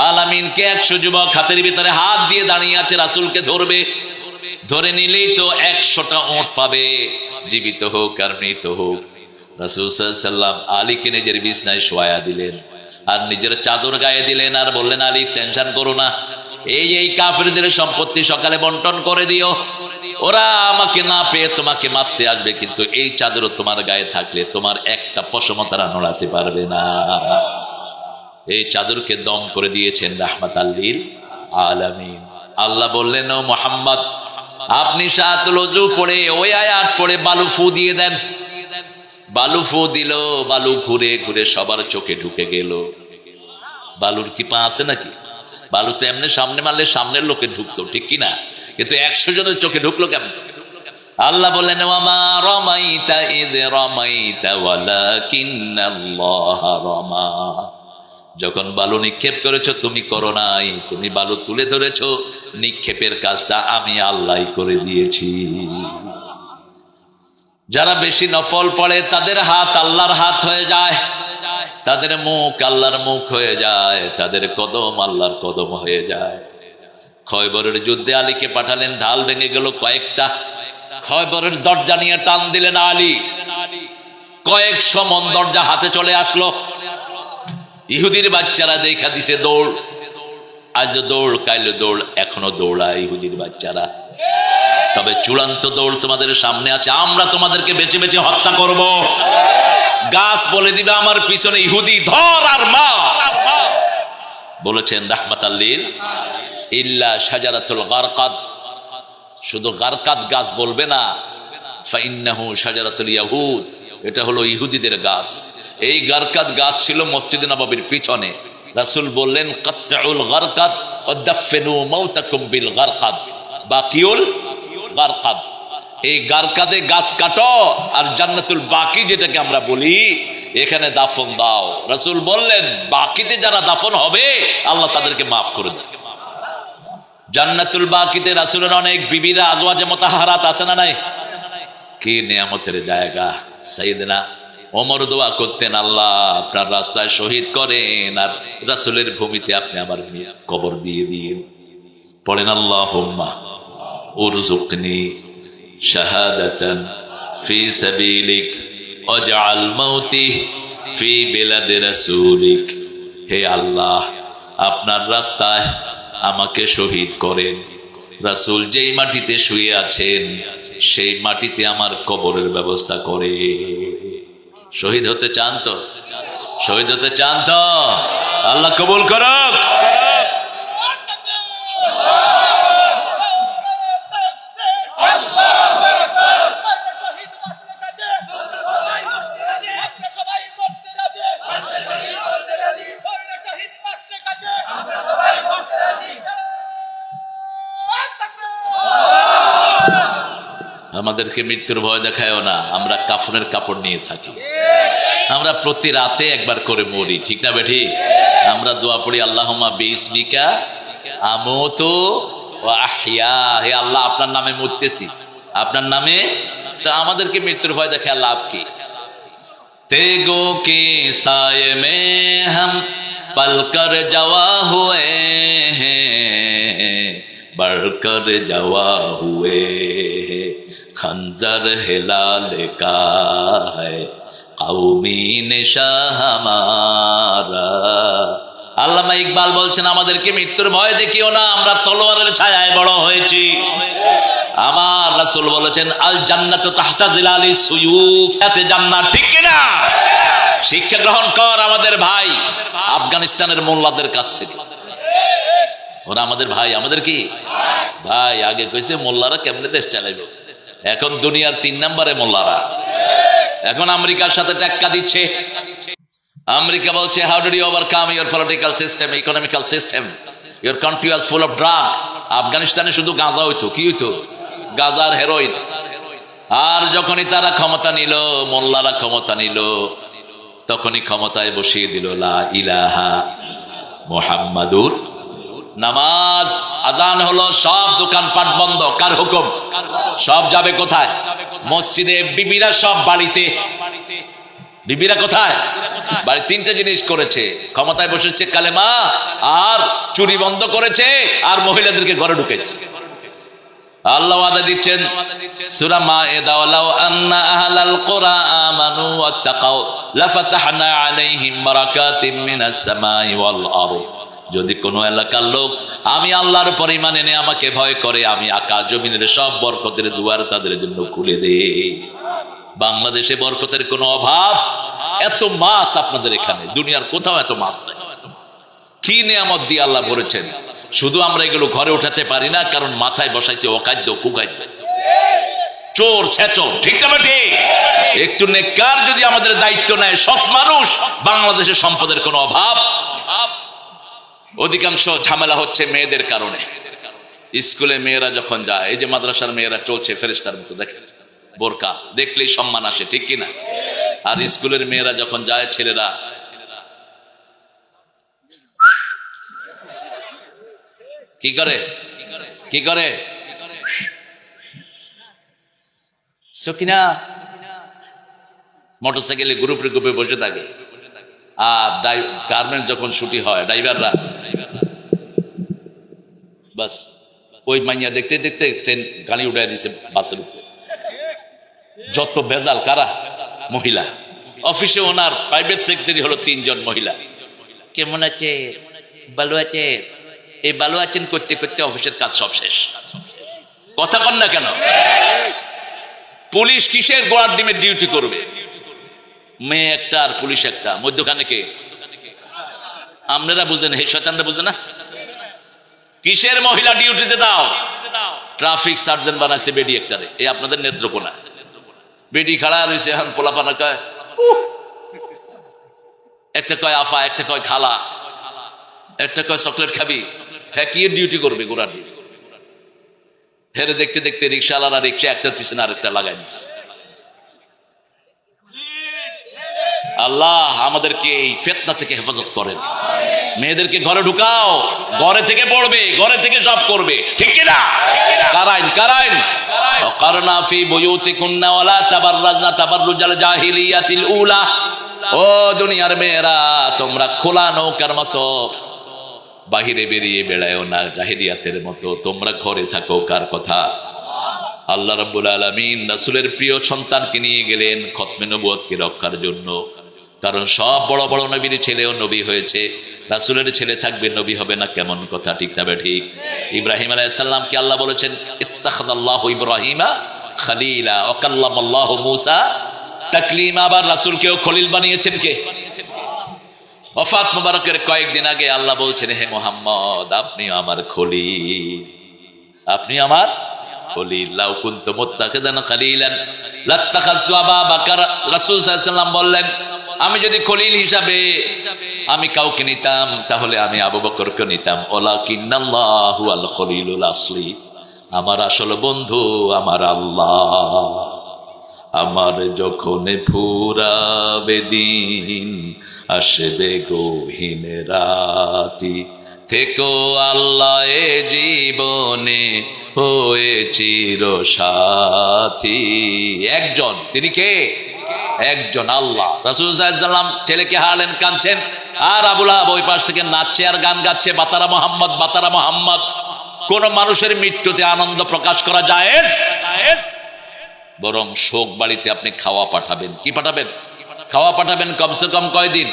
আলামিনকে 100 যুবক হাতের ভিতরে হাত দিয়ে দাঁড়িয়ে আছে, রাসূলকে ধরবে। ধরে নিলেই তো 100টা উট পাবে, জীবিত হোক আর মৃত হোক। রাসূল সাল্লাল্লাহু আলাইহি ওয়াসাল্লাম আলীকে নিজের বিছানায় শোয়া দিলেন আর নিজের চাদর গায়ে দিলেন আর বললেন আলী টেনশন করো না, এই কাফেরদের সম্পত্তি সকালে বন্টন করে দিও। ওরা আমাকে না পেয়ে তোমাকে মারতে আসবে, কিন্তু এই চাদরও তোমার গায়ে থাকলে তোমার একটা পশমও তারা নড়াতে পারবে না। এই চাদরকে দম করে দিয়েছেন রাহমাতাল লিল আলামিন। আল্লাহ বললেন ও মুহাম্মদ, আপনি সাতুল ওযু পড়ে ওই আয়াত পড়ে বালু ফু দিয়ে দেন। বালু ফু দিল, বালু ঘুরে ঘুরে সবার চোখে ঢুকে গেল। বালুর কি পা আছে নাকি? বালু তো এমনি সামনে মারলে সামনের লোকে ঢুকতো, ঠিক কিনা? কিন্তু 100 জনের চোখে ঢুকলো কেমন? আল্লাহ বললেন ওয়ামা রামাইতা ইয রামাইতা ওয়ালাকিন্নাল্লাহা রামা। যখন বালু নিক্ষেপ করেছো তুমি করো নাই, তুমি বালু তুলে ধরেছো, নিক্ষেপের কাজটা আমি আল্লাহই করে দিয়েছি। যারা বেশি নফল পড়ে তাদের হাত আল্লাহর হাত হয়ে যায়, তাদের মুখ আল্লাহর মুখ হয়ে যায়, তাদের কদম আল্লাহর কদম হয়ে যায়। খয়বরের যুদ্ধে আলীকে পাঠালেন, ঢাল ভেঙে গেল কয়েকটা। খয়বরের দরজা নিয়ে টান দিলেন আলী, কয়েকশো মন দরজা হাতে চলে আসলো। ইহুদির বাচ্চারা দেখা দিছে দৌড়। আজ দৌড়, কাইল দৌড়, এখনো দৌড়ায় ইহুদির বাচ্চারা। তবে চূড়ান্ত দৌড় তোমাদের সামনে আছে। আমরা তোমাদেরকে বেছে বেছে হত্যা করব। গাছ বলে দিবে আমার পিছনে ইহুদি, ধর আর মা। বলেছেন রাহমাতাল লিল ইল্লা শাজারাতুল গারকাদ, শুধু গারকাদ গাছ বলবে না, ফাইন্নাহু শাজারাতুল ইয়াহুদ, এটা হলো ইহুদিদের গাছ। এই গারকাদ গাছ ছিল মসজিদে নববীর পিছনে। রাসূল বললেন কাত্তাউল গারকাদ ওয়া দাফিনু মাউতাকুম বিল গারকাদ, বাকিউল গারকাদ। এই গারকাদে গাছ কাটো আর জান্নাতুল বাকি যেটাকে আমরা বলি এখানে দাফন দাও। রাসূল বললেন বাকিতে যারা দাফন হবে আল্লাহ তাদেরকে মাফ করে দেন। জান্নাতুল বাকিতে রাসূলের অনেক বিবিরা আজওয়াজে মুতাহহারাত আছে না নাই? কি নিয়ামতের জায়গা। সাইয়েদনা ওমর দোয়া করতেন, আল্লাহ আপনার রাস্তায় শহীদ করেন আর রাসূলের ভূমিতে আপনি আমার কবর দিয়ে দিন। পড়েন আল্লাহুম্মা উরযুকনি শাহাদাতান ফি সাবিলিক ওয়াজআল মাউতি ফি বিলাদি রাসূলিক। হে আল্লাহ আপনার রাস্তায় আমাকে শহীদ করেন। রাসূল যেই মাটিতে শুয়ে আছেন সেই মাটিতে আমার কবরের ব্যবস্থা করে। শহীদ হতে চান তো? শহীদ হতে চান তো? আল্লাহ কবুল করুক। আমাদেরকে মৃত্যুর ভয় দেখায়ও না, আমরা কাফনের কাপড় নিয়ে থাকি, আমরা প্রতি রাতে একবার করে মরি, ঠিক না বেঠি? আমরা দোয়া পড়ি আল্লাহুম্মা বিইসমিকা আমুতু ওয়া আহইয়া, হে আল্লাহ আপনার নামে মরতেছি, আপনার নামে। তা আমাদেরকে মৃত্যুর ভয় দেখে লাভ কি? তেগো के साए में हम पलकर जवा हुए हैं, बढ़कर जवा हुए हैं, खंजर हिलाल का है कौमी निशा हमारा। আল্লামা ইকবাল বলছেন আমাদেরকে মৃত্যুর ভয় দেখিও না, আমরা তলোয়ারের ছায়ায় বড় হয়েছি। আমার রাসূল বলেছেন আল জান্নাতু তাহতা জিলালিস সুয়ুফ, এতে জান্নাত, ঠিক কি না? শিক্ষা গ্রহণ কর আমাদের ভাই আফগানিস্তানের মোল্লাদের কাছ থেকে, ওরা আমাদের ভাই, আমাদের কি ভাই? আগে কইছে মোল্লারা কেমনে দেশ চালাইবে, এখন দুনিয়ার 3 নম্বরে মোল্লারা। এখন আমেরিকার সাথে টেক্কা দিচ্ছে। আমেরিকা বলছে how do you overcome your political system, economical system, your country was full of drug. আফগানিস্তানে শুধু গাঁজা হইতো, কি হইতো? গাঁজা আর হেরোইন। আর যখনই তারা ক্ষমতা নিল, মোল্লারা ক্ষমতা নিল, তখনই ক্ষমতায় বসিয়ে দিল লা ইলাহা মুহাম্মাদুর। নামাজ আজান হলো, সব দোকানপাট বন্ধ, কার হুকুম? সব যাবে কোথায়? মসজিদে। বিবিরা সব বাড়িতে। বিবিরা কোথায়? বাড়ি। 3টে জিনিস করেছে, ক্ষমতায় বসেছে, কালেমা আর চুরি বন্ধ করেছে, আর মহিলাদেরকে ঘরে ঢুকেছে। আল্লাহ ওয়াদা দিচ্ছেন সূরা মায়েদা, ওয়ালাউ আন্না আহলাল কুরা আমানু ওয়াত্তাকাউ লাফাতাহনা আলাইহিম বারাকাতিম মিনাস সামাই ওয়াল আরদ। যদি কোনো এলাকার লোক আমি আল্লাহর পরিমাণ এনে আমাকে ভয় করে, আমি আকাশ জমিনের সব বরকতের দুয়ার তাদের জন্য খুলে দেই। বাংলাদেশে বরকতের কোনো অভাব? এত মাছ আপনাদের এখানে, দুনিয়ার কোথাও এত মাছ নাই। কি নিয়ামত দিয়ে আল্লাহ ভরেছেন, শুধু আমরা এগুলো ঘরে উঠাতে পারি না, কারণ মাথায় বসাইছে অখাদ্য কুখাদ্য, চোর ছেচর, ঠিক না ঠিক? একটু নেককার যদি আমাদের দায়িত্ব নেয়, সৎ মানুষ, বাংলাদেশের সম্পদের কোনো অভাব। অধিকাংশ ঝামেলা হচ্ছে মেয়েদের কারণে। স্কুলে মেয়েরা যখন যায়, এই যে মাদ্রাসার মেয়েরা চলছে ফেরেশতার মতো, দেখে বোরকা দেখলেই সম্মান আসে, ঠিক কিনা? আর স্কুলের মেয়েরা যখন যায়, ছেলেরা কি করে? কি করে? সকিনা মোটরসাইকেলে গ্রুপে গ্রুপে বসে থাকে। আর গার্মেন্ট যখন ছুটি হয়, ড্রাইভাররা বাস ওই মাইয়া দেখতে দেখতে ট্রেন গাড়ি উঠাই দিছে বাসের উপরে। যত বেজাল, কারা? মহিলা। অফিসে ওনার প্রাইভেট সেক্রেটারি হলো 3 জন মহিলা। কেমন আছে? ভালো আছে? এই ভালো আছেন করতে করতে অফিসের কাজ সব শেষ। কথা কন না কেন? পুলিশ কিসের গোড়ার ডিমের ডিউটি করবে? মেয়ে একটা আর পুলিশ একটা, মধ্যখানে কে? আপনারা বুঝেন, হে শয়তানরা বুঝে না? কিসের মহিলা ডিউটিতে দাও? ট্রাফিক সার্জন বানাইছে বেডি একটারে, এই আপনাদের নেত্রকোনা। বেডি খাড়া রয়েছে, এখন পোলাপানা কয়, একটা কয় আফা, একটা কয় খালা, একটা কয় চকলেট খাবি। হ্যাঁ, কি ডিউটি করবে? গোড়ার ডিউটি। হেরে দেখতে দেখতে রিক্সাওয়ালারা রিক্সা একটার পিছনে আরেকটা লাগাই দিচ্ছে। আল্লাহ আমাদেরকে এই ফিতনা থেকে হেফাজত করেন। মেয়েদেরকে ঘরে ঢুকাও, ঘরে থেকে পড়বে, ঘরে থেকে সব করবে, ঠিক কিনা? কারাইন কারাইন ওয়াকারনা ফি বুয়ুতিকুন্না ওয়ালা তাবাররাজনা তাবাররুজাল জাহিলিয়াতিল উলা। ও দুনিয়ার মেয়েরা, তোমরা খোলা নৌকার মতো বাহিরে বেরিয়ে বেড়ায়ও না, জাহিলিয়াতের মতো। তোমরা ঘরে থাকো। কার কথা? আল্লাহ রাব্বুল আলামিন রাসূলের প্রিয় সন্তানকে নিয়ে গেলেন খতমে নবুয়তকে রক্ষার জন্য। কারণ সব বড় বড় নবীর ছেলেও নবী হয়েছে, রাসূলের ছেলে থাকবে, নবী হবে না? কেমন কথা, ঠিক না ঠিক? ইব্রাহিম আলাইহিস সালামকে আল্লাহ বলেছেন ইত্তাখাযাল্লাহু ইব্রাহিমা খলিলা ওয়া কাল্লামাল্লাহু মূসা তাকলিমা। আবার রাসূলকেও খলিল বানিয়েছেন কে? ওফাত মুবারকের কয়েকদিন আগে আল্লাহ বলছেন, হে মুহাম্মদ, আপনি আমার খলিল, আপনি আমার খলিল। লাউ কুনতু মুত্তাখিদান খলিলান লাত্তাখাযতু আবা বকর। রাসূল সাল্লাল্লাহু আলাইহি ওয়াসাল্লাম বললেন, আমি যদি খলিল হিসাবে আমি কাউকে নিতাম, তাহলে আমি আবু বকরকে নিতাম। ওয়ালাকিন্নাল্লাহু আল খলিলুল আসলি। আমার আসল বন্ধু আমার আল্লাহ। আমার যখন ফুরাবে দিন, আসবে গহীন রাতি, থেকো আল্লাহ এ জীবনে হয়ে চির সাথী। একজন, তিনি কে? একজন আল্লাহ। রাসূল সাল্লাল্লাহু আলাইহি ওয়াসাল্লাম ছেলেকে হারালেন, কাঁদছেন, আর আবুল আহাব ওই পাশ থেকে নাচছে আর গান গাচ্ছে, বাতারা মোহাম্মদ, বাতারা মোহাম্মদ। কোন মানুষের মৃত্যুতে আনন্দ প্রকাশ করা জায়েজ? বরং শোক বাড়িতে আপনি খাওয়া পাঠাবেন। কি পাঠাবেন? খাওয়া পাঠাবেন। কমসে কম কয়দিন?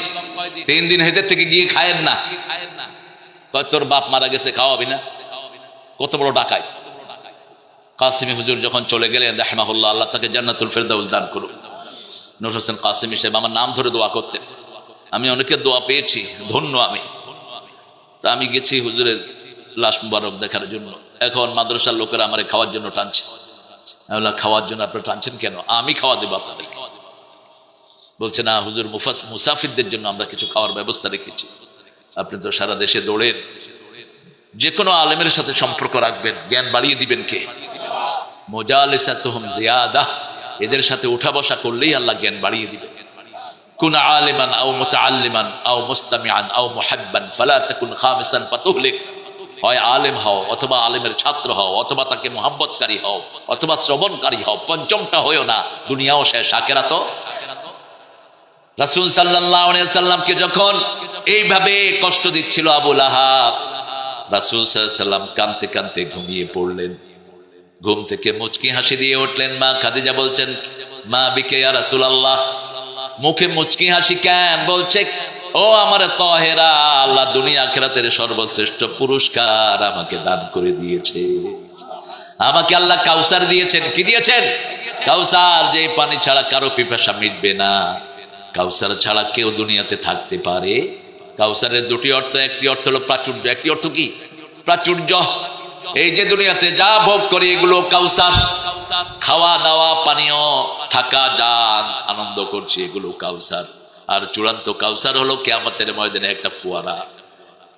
3 দিন হেদের থেকে গিয়ে খায়েন না। তোর বাপ মারা গেছে, খাওয়াবি না? কত বড় ডাকাত! কাসিমি হুজুর যখন চলে গেলেন রাহমাহুল্লাহ, আল্লাহ তাকে জান্নাতুল ফেরদাউস দান করুন, নূর হোসেন কাসিমি সাহেব আমার নাম ধরে দোয়া করতেন। আমি অনেকের দোয়া পেয়েছি, ধন্য আমি। তা আমি গেছি হুজুরের লাশ মুবারক দেখার জন্য। এখন মাদ্রাসার লোকেরা আমারে খাওয়ার জন্য টানছে। আমি বললাম, খাওয়ার জন্য আপনারা টানছেন কেন? আমি খাওয়া দেবো আপনাদেরকে। বলছে, না হুজুর, মুসাফিরদের জন্য আমরা কিছু খাওয়ার ব্যবস্থা রেখেছি। আপনি তো সারা দেশে দৌড়েন, যে কোনো আলেমের সাথে সম্পর্ক রাখবেন, জ্ঞান বাড়িয়ে দিবেন কে? মুজালিসাতুহুম জিয়াদাহ, এদের সাথে উঠা বসা করলেই আল্লাহ জ্ঞান বাড়িয়ে দিবেন। কুন আলিমান আও মুতাআল্লিমান আও মুস্তামিআন আও মুহাব্বান ফালা তাকুন খামিসান ফাতুহলিক। হয় আলেম হও, অথবা আলেমের ছাত্র হও, অথবা তাকে মুহাব্বতকারী হও, অথবা শ্রবণকারী হও, পঞ্চমটা হয়ও না, দুনিয়াও শেষ, আখিরাতও। রাসূল সাল্লাল্লাহু আলাইহি ওয়াসাল্লামকে যখন এইভাবে কষ্ট দিচ্ছিল আবুল আহাব, রাসূল সাল্লাল্লাহু আলাইহি ওয়াসাল্লাম কাঁদতে কাঁদতে ঘুমিয়ে পড়লেন। ঘুম থেকে মুচকি হাসি দিয়ে উঠলেন। মা খাদিজা বলছেন, মা বিকে ইয়া রাসূলুল্লাহ, মুখে মুচকি হাসি কেন? বলছে, ও আমার তাহেরা, আল্লাহ দুনিয়া আখিরাতের সর্বশ্রেষ্ঠ পুরস্কার আমাকে দান করে দিয়েছে। আমাকে আল্লাহ কাউসার দিয়েছেন। কি দিয়েছেন? কাউসার, যে পানি ছাড়া কারো পিপাসা মিটবে না। কাউসার ছাড়া কেউ দুনিয়াতে থাকতে পারে? কাউসারের দুটি অর্থ, একটি অর্থ হলো প্রাচুর্য, একটি অর্থ কি? প্রাচুর্য। এই যে দুনিয়াতে যা ভোগ করি এগুলো কাউসার। খাওয়া দাওয়া, পানীয়, থাকা, যান, আনন্দ করছি, এগুলো কাউসার। আর চূড়ান্ত কাউসার হলো কিয়ামতের ময়দানে একটা ফোয়ারা।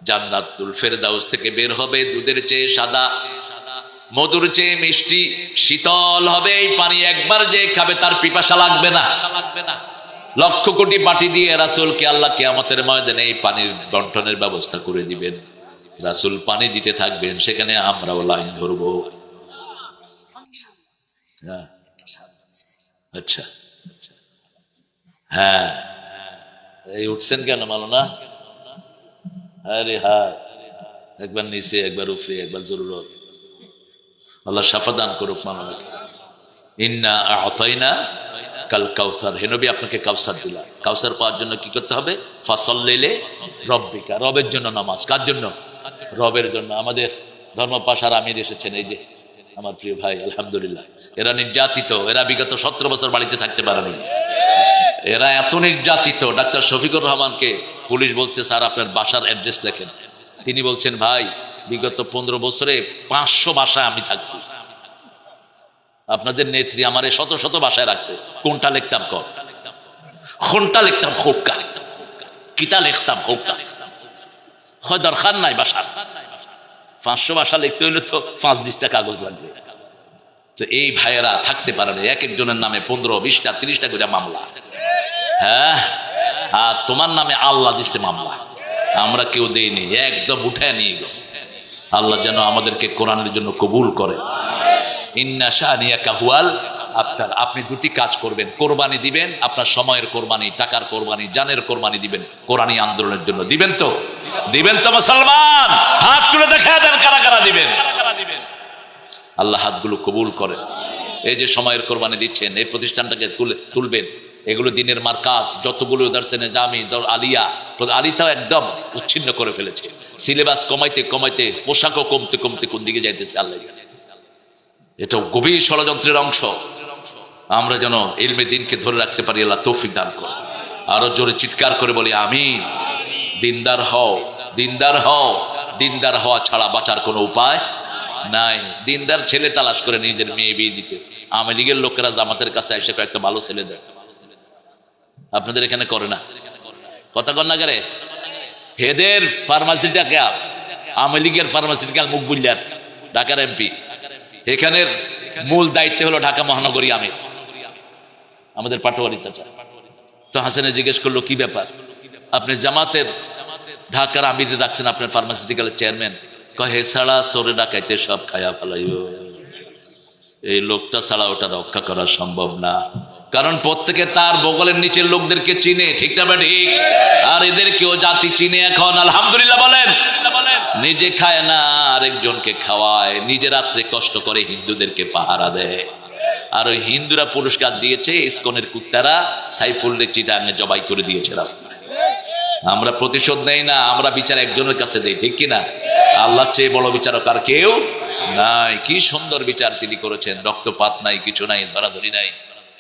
জান্নাতুল ফেরদাউস থেকে বের হবে, দুধের চেয়ে সাদা, মধুর চেয়ে মিষ্টি, শীতল হবে এই পানি। একবার যে খাবে তার পিপাসা লাগবে না। লক্ষ কোটি বাটি দিয়ে রাসূলকে আল্লাহ কিয়ামতের ময়দানে এই পানির বন্টনের ব্যবস্থা করে দিবেন। রাসূল পানি দিতে থাকবেন, সেখানে আমরাও লাইন ধরবো। আচ্ছা, হ্যাঁ, এই উঠছেন কেন মাওলানা? আরে হায়, একবার নিচে, একবার উপরে, একবার জরুরত। আল্লাহ শাফা দান করুক মাওলানাকে। ইন্না আ'তাইনা কাল কাউসার, হে নবী আপনাকে কাউসার দিলাম। কাউসার পাওয়ার জন্য কি করতে হবে? ফাসাল্লি লিরাব্বিকা, রবের জন্য নামাজ। কার জন্য? রবের জন্য। আমাদের ধর্মপাশার আমির এসেছেন, এই যে আমার প্রিয় ভাই, আলহামদুলিল্লাহ। এরা নির্যাতিত, এরা বিগত 17 বছর বাড়িতে থাকতে পারেনি। এরা এত নির্যাতিত, ডাক্তার শফিকুর রহমানকে পুলিশ বলছে, স্যার আপনার বাসার অ্যাড্রেস লেখেন। তিনি বলছেন, ভাই বিগত 15 বছরে 500 বাসায় আমি থাকছি। আপনাদের নেত্রী আমারে শত শত বাসায় রাখছে। কোনটা লিখতাম? কোনটা লিখতাম? হোক্কা কিতা লিখতাম? হোক্কা হয় দরকার নাই বাসার। 500 বাসা লিখতে হইলে তো 5 দিস্তা কাগজ লাগবে। তো এই ভাইয়েরা থাকতে পারে না, এক একজনের নামে 15, 20টা, 30টা করে মামলা। হ্যাঁ, আর তোমার নামে আল্লাহ দিচ্ছে মামলা, আমরা কেউ দেইনি, একদম উঠায় নিয়ে গেছে। আল্লাহ যেন আমাদেরকে কোরআনের জন্য কবুল করে। ইন্না শানিয়াকা হুয়াল আবতার। আপনি দুটি কাজ করবেন, কোরবানি দিবেন, আপনার সময়ের কোরবানি, টাকার কোরবানি, জানের কোরবানি দিবেন কোরআনী আন্দোলনের জন্য। দিবেন তো? দিবেন তো মুসলমান? হাত তুলে দেখা দেন কারা কারা দিবেন। আল্লাহ হাতগুলো কবুল করেন। এই যে সময়ের কোরবানি দিচ্ছেন, এই প্রতিষ্ঠানটাকে তুলবেন। এগুলো দিনের মার্কাজ, যতগুলো দার্সেনে জামি, আলিয়া, আলিতাও একদম উচ্ছিন্ন করে ফেলেছে। সিলেবাস কমাইতে কমাইতে, পোশাকও কমতে কমতে কোন দিকে যাইতেছে আল্লাহ। এটা গভীর ষড়যন্ত্রের অংশ। আমরা যেন ইলমে দ্বীনকে ধরে রাখতে পারি, আল্লাহ তৌফিক দান করুন। আরো জোরে চিৎকার করে বলি আমিন। দিনদার হও, দিনদার হও। দিনদার হওয়া ছাড়া বাঁচার কোনো উপায় নাই। দিনদার ছেলে তালাশ করে নিজের মেয়ে বিয়ে দিতে আওয়ামী লীগের লোকেরা জামাতের কাছে এসে একটা ভালো ছেলে দেয়। আপনাদের এখানে করে না? কথা কন না করে? হেদের ফার্মাসিটা কে? আওয়ামী লীগের ফার্মাসিটিক্যাল মুখ বুঝলেন, ঢাকার এমপি এখানের মূল দায়িত্ব হলো ঢাকা মহানগরী আমির, আমাদের পাটোয়ারি চাচা। তো হাসানে জিজ্ঞেস করলো কি ব্যাপার, আপনি জামাতের ঢাকার আমির রাখছেন, আপনার ফার্মাসিউটিক্যালের চেয়ারম্যান? কয় হে ছাড়া সরে ডাকাইতে সব খায়া ফেলাইও, এই লোকটা ছাড়া ওটা রক্ষা করা সম্ভব না। কারণ প্রত্যেকে তার বগলের নিচের লোকদেরকে চিনে, ঠিক না ঠিক? আর এদেরকেও জাতি চিনে এখন, আলহামদুলিল্লাহ বলেন। নিজে খায় না, আরেকজনকে খাওয়ায়, নিজে রাত্রে কষ্ট করে হিন্দুদেরকে পাহারা দেয়। আর ওই হিন্দুরা পুরস্কার দিয়েছে, ইসকনের কুত্তারা সাইফুল্লাহ চিটাঙ্গে জবাই করে দিয়েছে রাস্তায়। আমরা প্রতিশোধ নেই না, আমরা বিচার একজনের কাছে দেই, ঠিক কিনা? আল্লাহ চেয়ে বড় বিচারক আর কেউ নাই। কি সুন্দর বিচার তিনি করেছেন, রক্তপাত নাই, কিছু নাই, ধরাধরি নাই,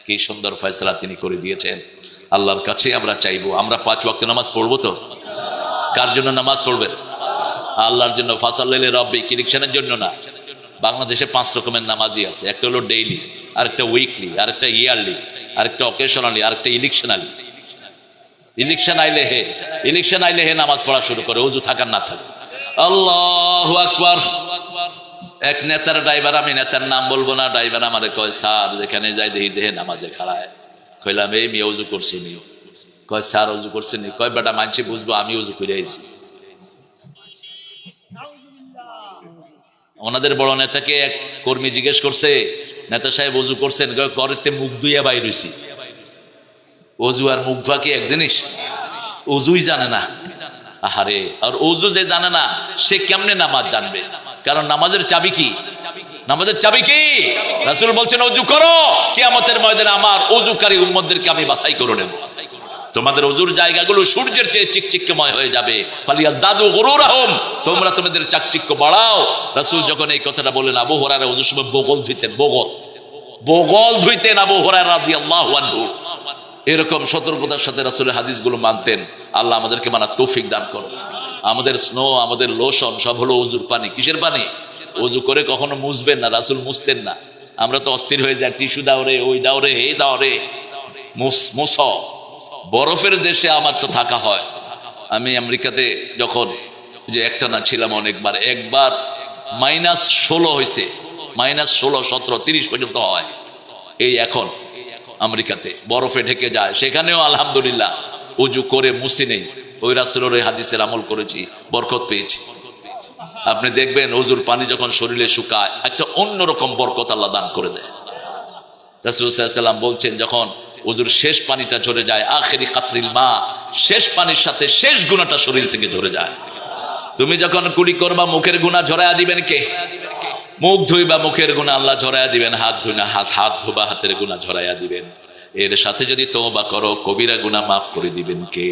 কি সুন্দর ফয়সালা তিনি করে দিয়েছেন। আল্লাহর কাছে আমরা চাইবো, আমরা 5 ওয়াক্ত নামাজ পড়বো তো? কার জন্য নামাজ পড়বেন? আল্লাহর জন্য। ফাসাল্লাইলি রাব্বিক, ইলেকশনের জন্য না। বাংলাদেশে 5 রকমের নামাজই আছে, একটা হলো ডেইলি, আরেকটা উইকলি, আরেকটা ইয়ারলি, আরেকটা অকেশনালি, আরেকটা ইলেকশনালি। ইলেকশন আইলে হে নামাজ পড়া শুরু করে, ওযু থাকার না থাকে। আল্লাহু আকবার। এক নেতার ড্রাইভার, আমি নেতার নাম বলবো না, ড্রাইভার আমারে কয় স্যার যেখানে যাই দেখি দেহে নামাজে খাড়ায়। কইলাম এই মেয়ে ওযু করছি নি? কয় স্যার ওযু করছেন নি? কয় বেটা মানছি বুঝবো আমি ওযু করে আইছি। ওনাদের বড় নেতাকে এক কর্মী জিজ্ঞেস করছে, নেতা সাহেব ওযু করছেন? ঘরেতে মুখ ধুইয়া বাইর হইছি। ওযু আর মুখ ধোয়া কি এক জিনিস? ওযুই জানে না। আহারে, আর ওযু যে জানে না সে কেমনে নামাজ জানবে? কারণ নামাজের চাবি কি? নামাজের চাবি কি? রাসূল বলছেন ওযু করো, কিয়ামতের ময়দানে আমার ওযুকারী উম্মতদেরকে আমি বাছাই করে নেব। তোমাদের ওযুর জায়গাগুলো সূর্যের চেয়ে চিকচিকময় হয়ে যাবে। ফালিয়াজদাদু গুরুরাহুম, তোমরা তোমাদের চাকচিক্য বাড়াও। রাসূল যখন এই কথাটা বলেন, আবু হুরায়রা ওযুর সময় বগল ধুইতেন, বগল ধুইতেন আবু হুরায়রা রাদিয়াল্লাহু আনহু। এরকম সতর্কতার সাথে রাসূলের হাদিসগুলো মানতেন। আল্লাহ আমাদেরকে মানার তৌফিক দান করো। আমাদের স্নো, আমাদের লোশন সব হলো ওযুর পানি। কিসের পানি? ওযু করে কখনো মুছবেন না, রাসূল মুছতেন না। আমরা তো অস্থির হয়ে যাই, টিস্যু দাও রে, ওই দাও রে, এই দাও রে, মুছ। বরফের দেশে আমার তো থাকা হয়। আমি আমেরিকাতে যখন যে একটা না ছিলাম অনেকবার, একবার -16 হয়েছে, -16, 17, 30 পর্যন্ত হয়। এই এখন আমেরিকাতে বরফে ঢেকে যায়, সেখানেও আলহামদুলিল্লাহ ওযু করে মুছি নেই। ওই রাসূলের হাদিসের আমল করেছি, বরকত পেয়েছি। আপনি দেখবেন ওযুর পানি যখন শরীরে শুকায়, একটা অন্যরকম বরকত আল্লাহ দান করে দেয়। রাসূল সাল্লাল্লাহু আলাইহি ওয়াসাল্লাম বলছেন, যখন ওযুর শেষ পানিটা ঝরে যায়, আখিরি কাতরিল মা, শেষ পানির সাথে শেষ গুনাহটা শরীর থেকে ঝরে যায়। তুমি যখন কুলি করবা, মুখের গুনাহ ঝরায়া দিবেন কে? মুখ ধুইবা, মুখের গুনাহ আল্লাহ ঝরায়া দিবেন। হাত ধুই না, হাত ধোবা, হাতের গুনাহ ঝরায়া দিবেন। এর সাথে যদি তওবা করো, কবিরা গুনাহ মাফ করে দিবেন কে?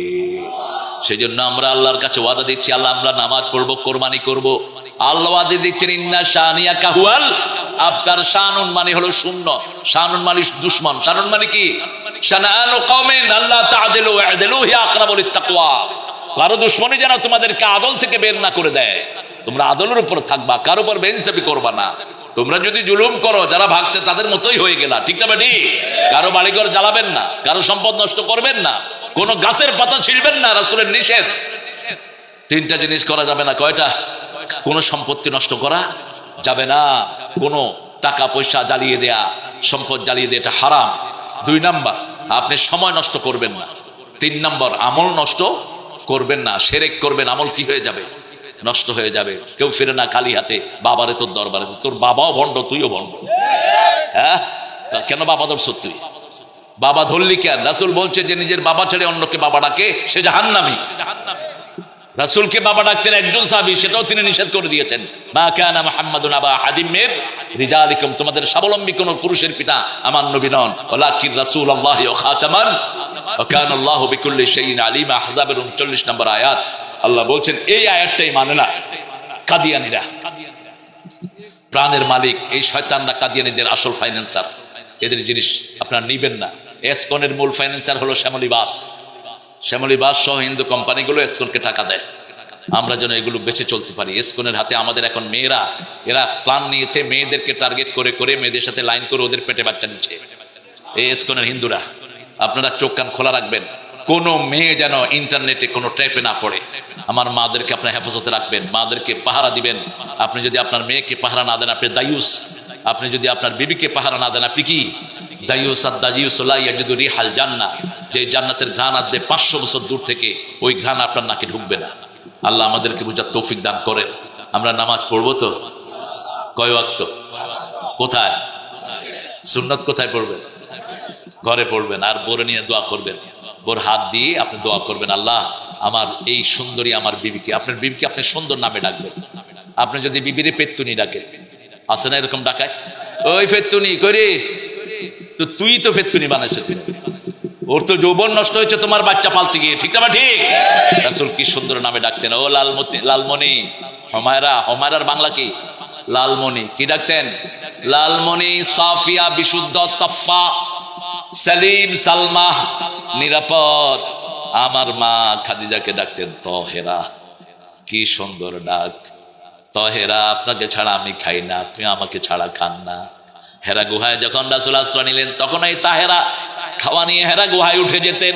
সেজন্য আমরা আল্লাহর কাছে ওয়াদা দিচ্ছি, আল্লাহ আমরা নামাজ পড়বো, কোরবানি করব। আল্লাহ ওয়াদা দিচ্ছেন, ইন্না শানিয়াকা হুয়াল আবতার। শানুন মানে হলো শূন্য, শানুন মানে দুশমন। শানুন মানে কি? শানানু কওমিন আল্লাহ তা'দিলু ওয়া'দিলু হিয়া আকরাবু লিত-তাকওয়া। কারো দুশমনি যেন তোমাদেরকে আদল থেকে বের না করে দেয়। তোমরা আদলের উপর থাকবা, কারো উপর বেইনসাফি করবা না। তোমরা যদি জুলুম করো, যারা ভাগছে তাদের মতোই হয়ে গেলা, ঠিক না বেটি? কারো বাড়িঘর জ্বালাবেন না, কারো সম্পদ নষ্ট করবেন না, কোন গাছের পাতা ছিঁড়বেন না, রাসূলের নিষেধ। 3টা জিনিস করা যাবে না। কয়টা? কোন সম্পত্তি নষ্ট করা যাবে না, কোন টাকা পয়সা জ্বালিয়ে দেয়া, সম্পদ জ্বালিয়ে দেয়া, এটা হারাম। 2 নাম্বার, আপনি সময় নষ্ট করবেন না। 3 নাম্বার, আমল নষ্ট করবেন না। শিরক করবেন, আমল কি হয়ে যাবে? নষ্ট হয়ে যাবে। কেউ ফিরে না খালি হাতে, বাবারে তোর দরবারে। তোর বাবাও ভণ্ড, তুইও ভণ্ড। হ্যাঁ, কেন বাবা ধরছ তুই? বাবা ধরলি কেন? রাসূল বলছে যে নিজের বাবা ছেড়ে অন্যকে বাবা ডাকে সে জাহান্নামী। রাসূলকে বাবা ডাকতেন একজন সাহাবী, সেটাও তিনি নিষেধ করে দিয়েছেন। মা কানা মুহাম্মাদুন আবা আহাদিম মির রিজালিকুম, তোমাদের স্বাবলম্বী কোন পুরুষের পিতা আমার নবী নন। ওয়ালাকিন রাসূলুল্লাহি ওয়া খাতামান ওয়া কানা আল্লাহু বিকুল্লি শাইইন আলিমা। আহজাবের 39 নম্বর আয়াত। আল্লাহ বলছেন, এই আয়াতটাই মানে না কাদিয়ানীরা। প্রাণের মালিক এই শয়তানরা কাদিয়ানীদের আসল ফাইন্যান্সার। এদের জিনিস আপনারা নিবেন না। এসকনের মূল ফাইন্যান্সার হলো শ্যামলী বাস। শ্যামলী বাস সহ হিন্দু কোম্পানিগুলো এসকনকে টাকা দেয়, আমরা যেন এগুলো বেঁচে চলতে পারি। এসকনের হাতে আমাদের এখন মেয়েরা, এরা প্ল্যান নিয়েছে, মেয়েদেরকে টার্গেট করে করে মেয়েদের সাথে লাইন করে ওদের পেটে বাচ্চা নিচ্ছে এই এসকনের হিন্দুরা। আপনারা চোখ কান খোলা রাখবেন, কোন মেয়ে যেন ইন্টারনেটে কোনো ট্র্যাপে না পড়ে। আমার মাদেরকে আপনার হেফাজতে রাখবেন, মাদেরকে পাহারা দিবেন। আপনি যদি আপনার মেয়েকে পাহারা না দেন, আপনি দায়ুস, আপনি যদি আপনার বিবিকে পাহারা না দেন, আপনি কি রিহাল জান্নাহ, যে জান্নাতের ঘ্রাণ আসবে 500 বছর দূর থেকে, ওই ঘ্রাণ আপনার নাকে ঢুকবে না। আল্লাহ আমাদেরকে বুঝার তৌফিক দান করেন। আমরা নামাজ পড়বো তো? কয় ওয়াক্ত? কোথায়? সুন্নাত কোথায় পড়বেন? ঘরে পড়বেন। আর বোর নিয়ে দোয়া করবেন, বোর হাত দিয়ে আপনি দোয়া করবেন, আল্লাহ আমার এই সুন্দরী আমার বিবিকে, আপনার বিবিকে আপনি সুন্দর নামে ডাকবেন। আপনি যদি বিবিরে পেত্তুনি ডাকেন, আছে না এরকম ডাকায়, ওই পেত্তুনি করি, তো তুই তো পেত্তুনি বানাইছে, ওর তো যৌবন নষ্ট হয়েছে তোমার বাচ্চা পালতে গিয়ে, ঠিক না? ঠিক। রাসূল কি সুন্দর নামে ডাকতেন, ও লালমণি, হুমায়রা। হুমায়রার বাংলা কি? লালমণি। কি ডাকতেন? লালমণি, সাফিয়া, বিশুদ্ধ, সাফা, সালিম, সালমা, নিরাপদ। আমার মা খাদিজাকে ডাকতেন তহেরা। কি সুন্দর ডাক, তহেরা, আপনাকে ছাড়া আমি খাই না, আপনি আমাকে ছাড়া খান না। হেরা গুহায় যখন রাসূল আশ্রয় নিলেন, তখন এই তাহেরা খাওয়া নিয়ে হেরা গুহায় উঠে যেতেন।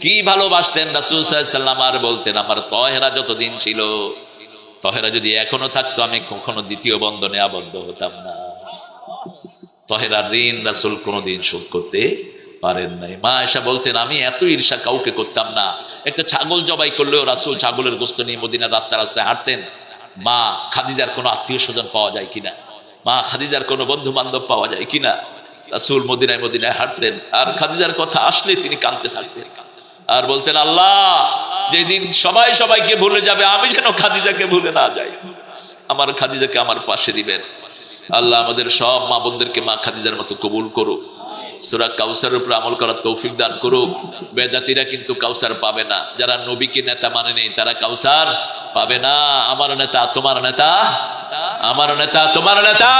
কি ভালোবাসতেন রাসূল সাল্লাল্লাহু আলাইহি ওয়াসাল্লাম। আর বলতেন, আমার তহেরা যতদিন ছিল, তহেরা যদি এখনো থাকতো, আমি কখনো দ্বিতীয় বন্ধনে আবদ্ধ হতাম না। তহেরার ঋণ রাসূল কোনোদিন শোধ করতে পারেন নাই। মা আয়েশা বলতেন, আমি এত ঈর্ষা কাউকে করতাম না। একটা ছাগল জবাই করলেও রাসূল ছাগলের গোশত নিয়ে মদিনার রাস্তায় রাস্তায় হাঁটতেন। মা খাদিজার কোনো আত্মীয় স্বজন পাওয়া যায় কিনা, মা খাদিজার কোনো বন্ধু বান্ধব পাওয়া যায় কিনা, রাসূল মদিনায় মদিনায় হাঁটতেন। আর খাদিজার কথা আসলে তিনি কাঁদতে থাকতেন আর বলতেন, আল্লাহ যেদিন সবাই সবাইকে ভুলে যাবে, আমি যেন খাদিজাকে ভুলে না যাই। আমার খাদিজাকে আমার পাশে দিবেন। আল্লাহ আমাদের সব মা বোনদেরকে মা খাদিজার মতো কবুল করুক। সূরা কাউসারের উপর আমল করার তৌফিক দান করুক। বেদাতীরা কিন্তু কাউসার পাবে না, যারা নবীকে নেতা মানে নেই, তারা কাউসার পাবে না। আমার নেতা তোমার নেতা, আমার নেতা তোমার নেতা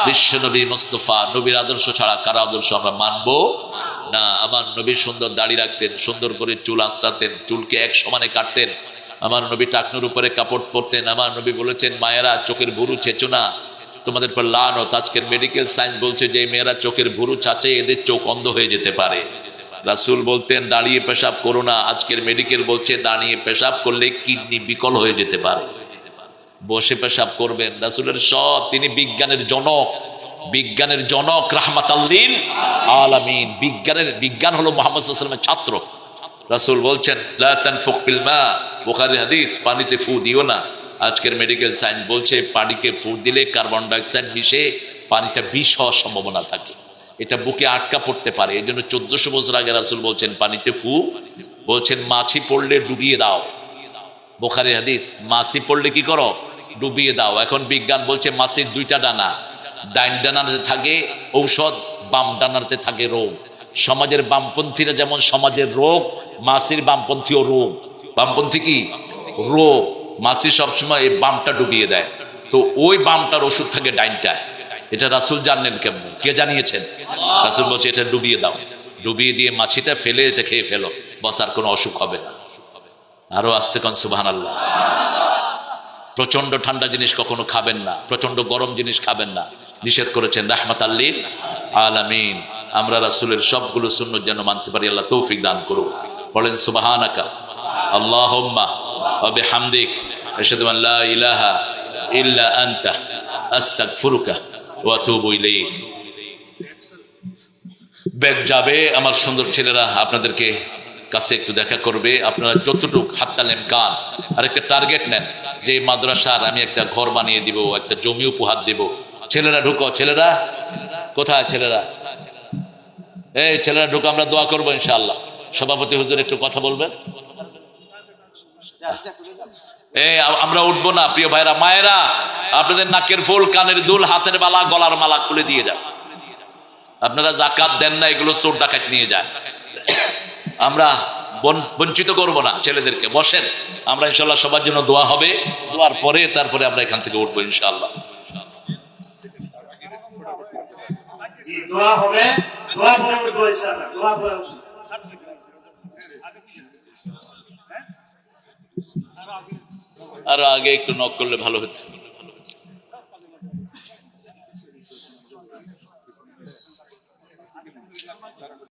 বিশ্ব নবী মুস্তাফা। নবীর আদর্শ ছাড়া কারো আদর্শ আমরা মানবো না। আমার নবী সুন্দর দাড়ি রাখতেন, সুন্দর করে চুল আঁচড়াতেন, চুলকে এক সমানে কাটতেন। আমার নবী টাকনুর উপরে কাপড় পরতেন। আমার নবী বলেছেন, মায়েরা চোখের ভুরু চেঁচো না, তোমাদের পর লানত। আজকের মেডিকেল সায়েন্স বলছে যে মেয়েরা চোখের ভুরু চাচে, এদের চোখ অন্ধ হয়ে যেতে পারে। রাসূল বলতেন, দাঁড়িয়ে পেশাব করো না। আজকের মেডিকেল বলছে দাঁড়িয়ে পেশাব করলে কিডনি বিকল হয়ে যেতে পারে। বসে পেশাব করবেন। রাসূলের সব, তিনি বিজ্ঞানের জনক, বিজ্ঞানের জনক, রাহমাতাল লিল আলামিন। বিজ্ঞান হলো মুহাম্মদ সাল্লাল্লাহু আলাইহি ওয়াসাল্লামের ছাত্র। রাসূল বলছেন, লা তানফুক ফিল মা, বুখারী হাদিস, পানিতে ফু দিও না। আজকের মেডিকেল সায়েন্স বলছে পানিকে ফু দিলে কার্বন ডাইঅক্সাইড মিশে পানিটা বিষ হওয়ার সম্ভাবনা থাকে, এটা বুকে আটকা পড়তে পারে। এই জন্য 1400 বছর আগে রাসূল বলছেন পানিতে ফু, বলছেন মাছি পড়লে ডুবিয়ে দাও। বুখারী হাদিস, মাছি পড়লে কি করো? ডুবিয়ে দাও। এখন বিজ্ঞান বলছে মাছির দুইটা ডানা, ডাইন ডানাতে থাকে ঔষধ, বাম ডানাতে থাকে রোগ। সমাজের বামপন্থীরা যেমন সমাজের রোগ, মাছির বামপন্থীও রোগ। বামপন্থী কি? রোগ। মাছি সবসময় এই বামটা ডুবিয়ে দেয়, তো ওই বামটার ওষুধ থাকে ডাইনটা। এটা রাসূল জানলেন কেমন? কে জানিয়েছেন? রাসূল বলছে এটা ডুবিয়ে দাও, ডুবিয়ে দিয়ে মাছিটা ফেলে এটা খেয়ে ফেলো, বস আর কোনো অসুখ হবে না। আরো আস্তে কোন সুবহানাল্লাহ। প্রচন্ড ঠান্ডা জিনিস কখনো খাবেন না, প্রচন্ড গরম জিনিস খাবেন না, নিষেধ করেছেন রাহমাতাল লিল আলামিন। আমরা রাসূলের সবগুলো সুন্নাত যেন মানতে পারি, আল্লাহ তৌফিক দান করুন। বলেন সুবহানাকা আল্লাহুম্মা ওয়া বিহামদিক, আশহাদু আন লা ইলাহা ইল্লা আনতা, আস্তাগফিরুকা ওয়া আতুবু ইলাইক। ব্যাগ যাবে, আমার সুন্দর ছেলেরা আপনাদেরকে কাছে একটু দেখা করবে। আপনারা যতটুক হাত্তাল ইমকান আর একটা টার্গেট নেন যে মাদ্রাসার আমি একটা ঘর বানিয়ে দিব, একটা জমি উপহার দিব। ছেলেরা ঢুকো, ছেলেরা কোথায়? ছেলেরা, এই ছেলেরা ঢুকো, আমরা দোয়া করবো ইনশাআল্লাহ। সভাপতি হুজুর একটু কথা বলবেন। এই আমরা উঠবো না প্রিয় ভাইরা, মায়েরা আপনাদের নাকের ফুল, কানের দুল, হাতের মালা, গলার মালা খুলে দিয়ে যান। আপনারা যাকাত দেন না, এগুলো চোর ডাকাত নিয়ে যায়। আমরা বঞ্চিত করব না ছেলেদেরকে। বসেন, আমরা ইনশাআল্লাহ সবার জন্য দোয়া হবে, দোয়ার পরে তারপরে আমরা এখান থেকে উঠবো ইনশাআল্লাহ। দোয়া হবে, দোয়া পরে উঠবো ইনশাআল্লাহ, দোয়া পরে। আরো আগে একটু নক করলে ভালো হতো।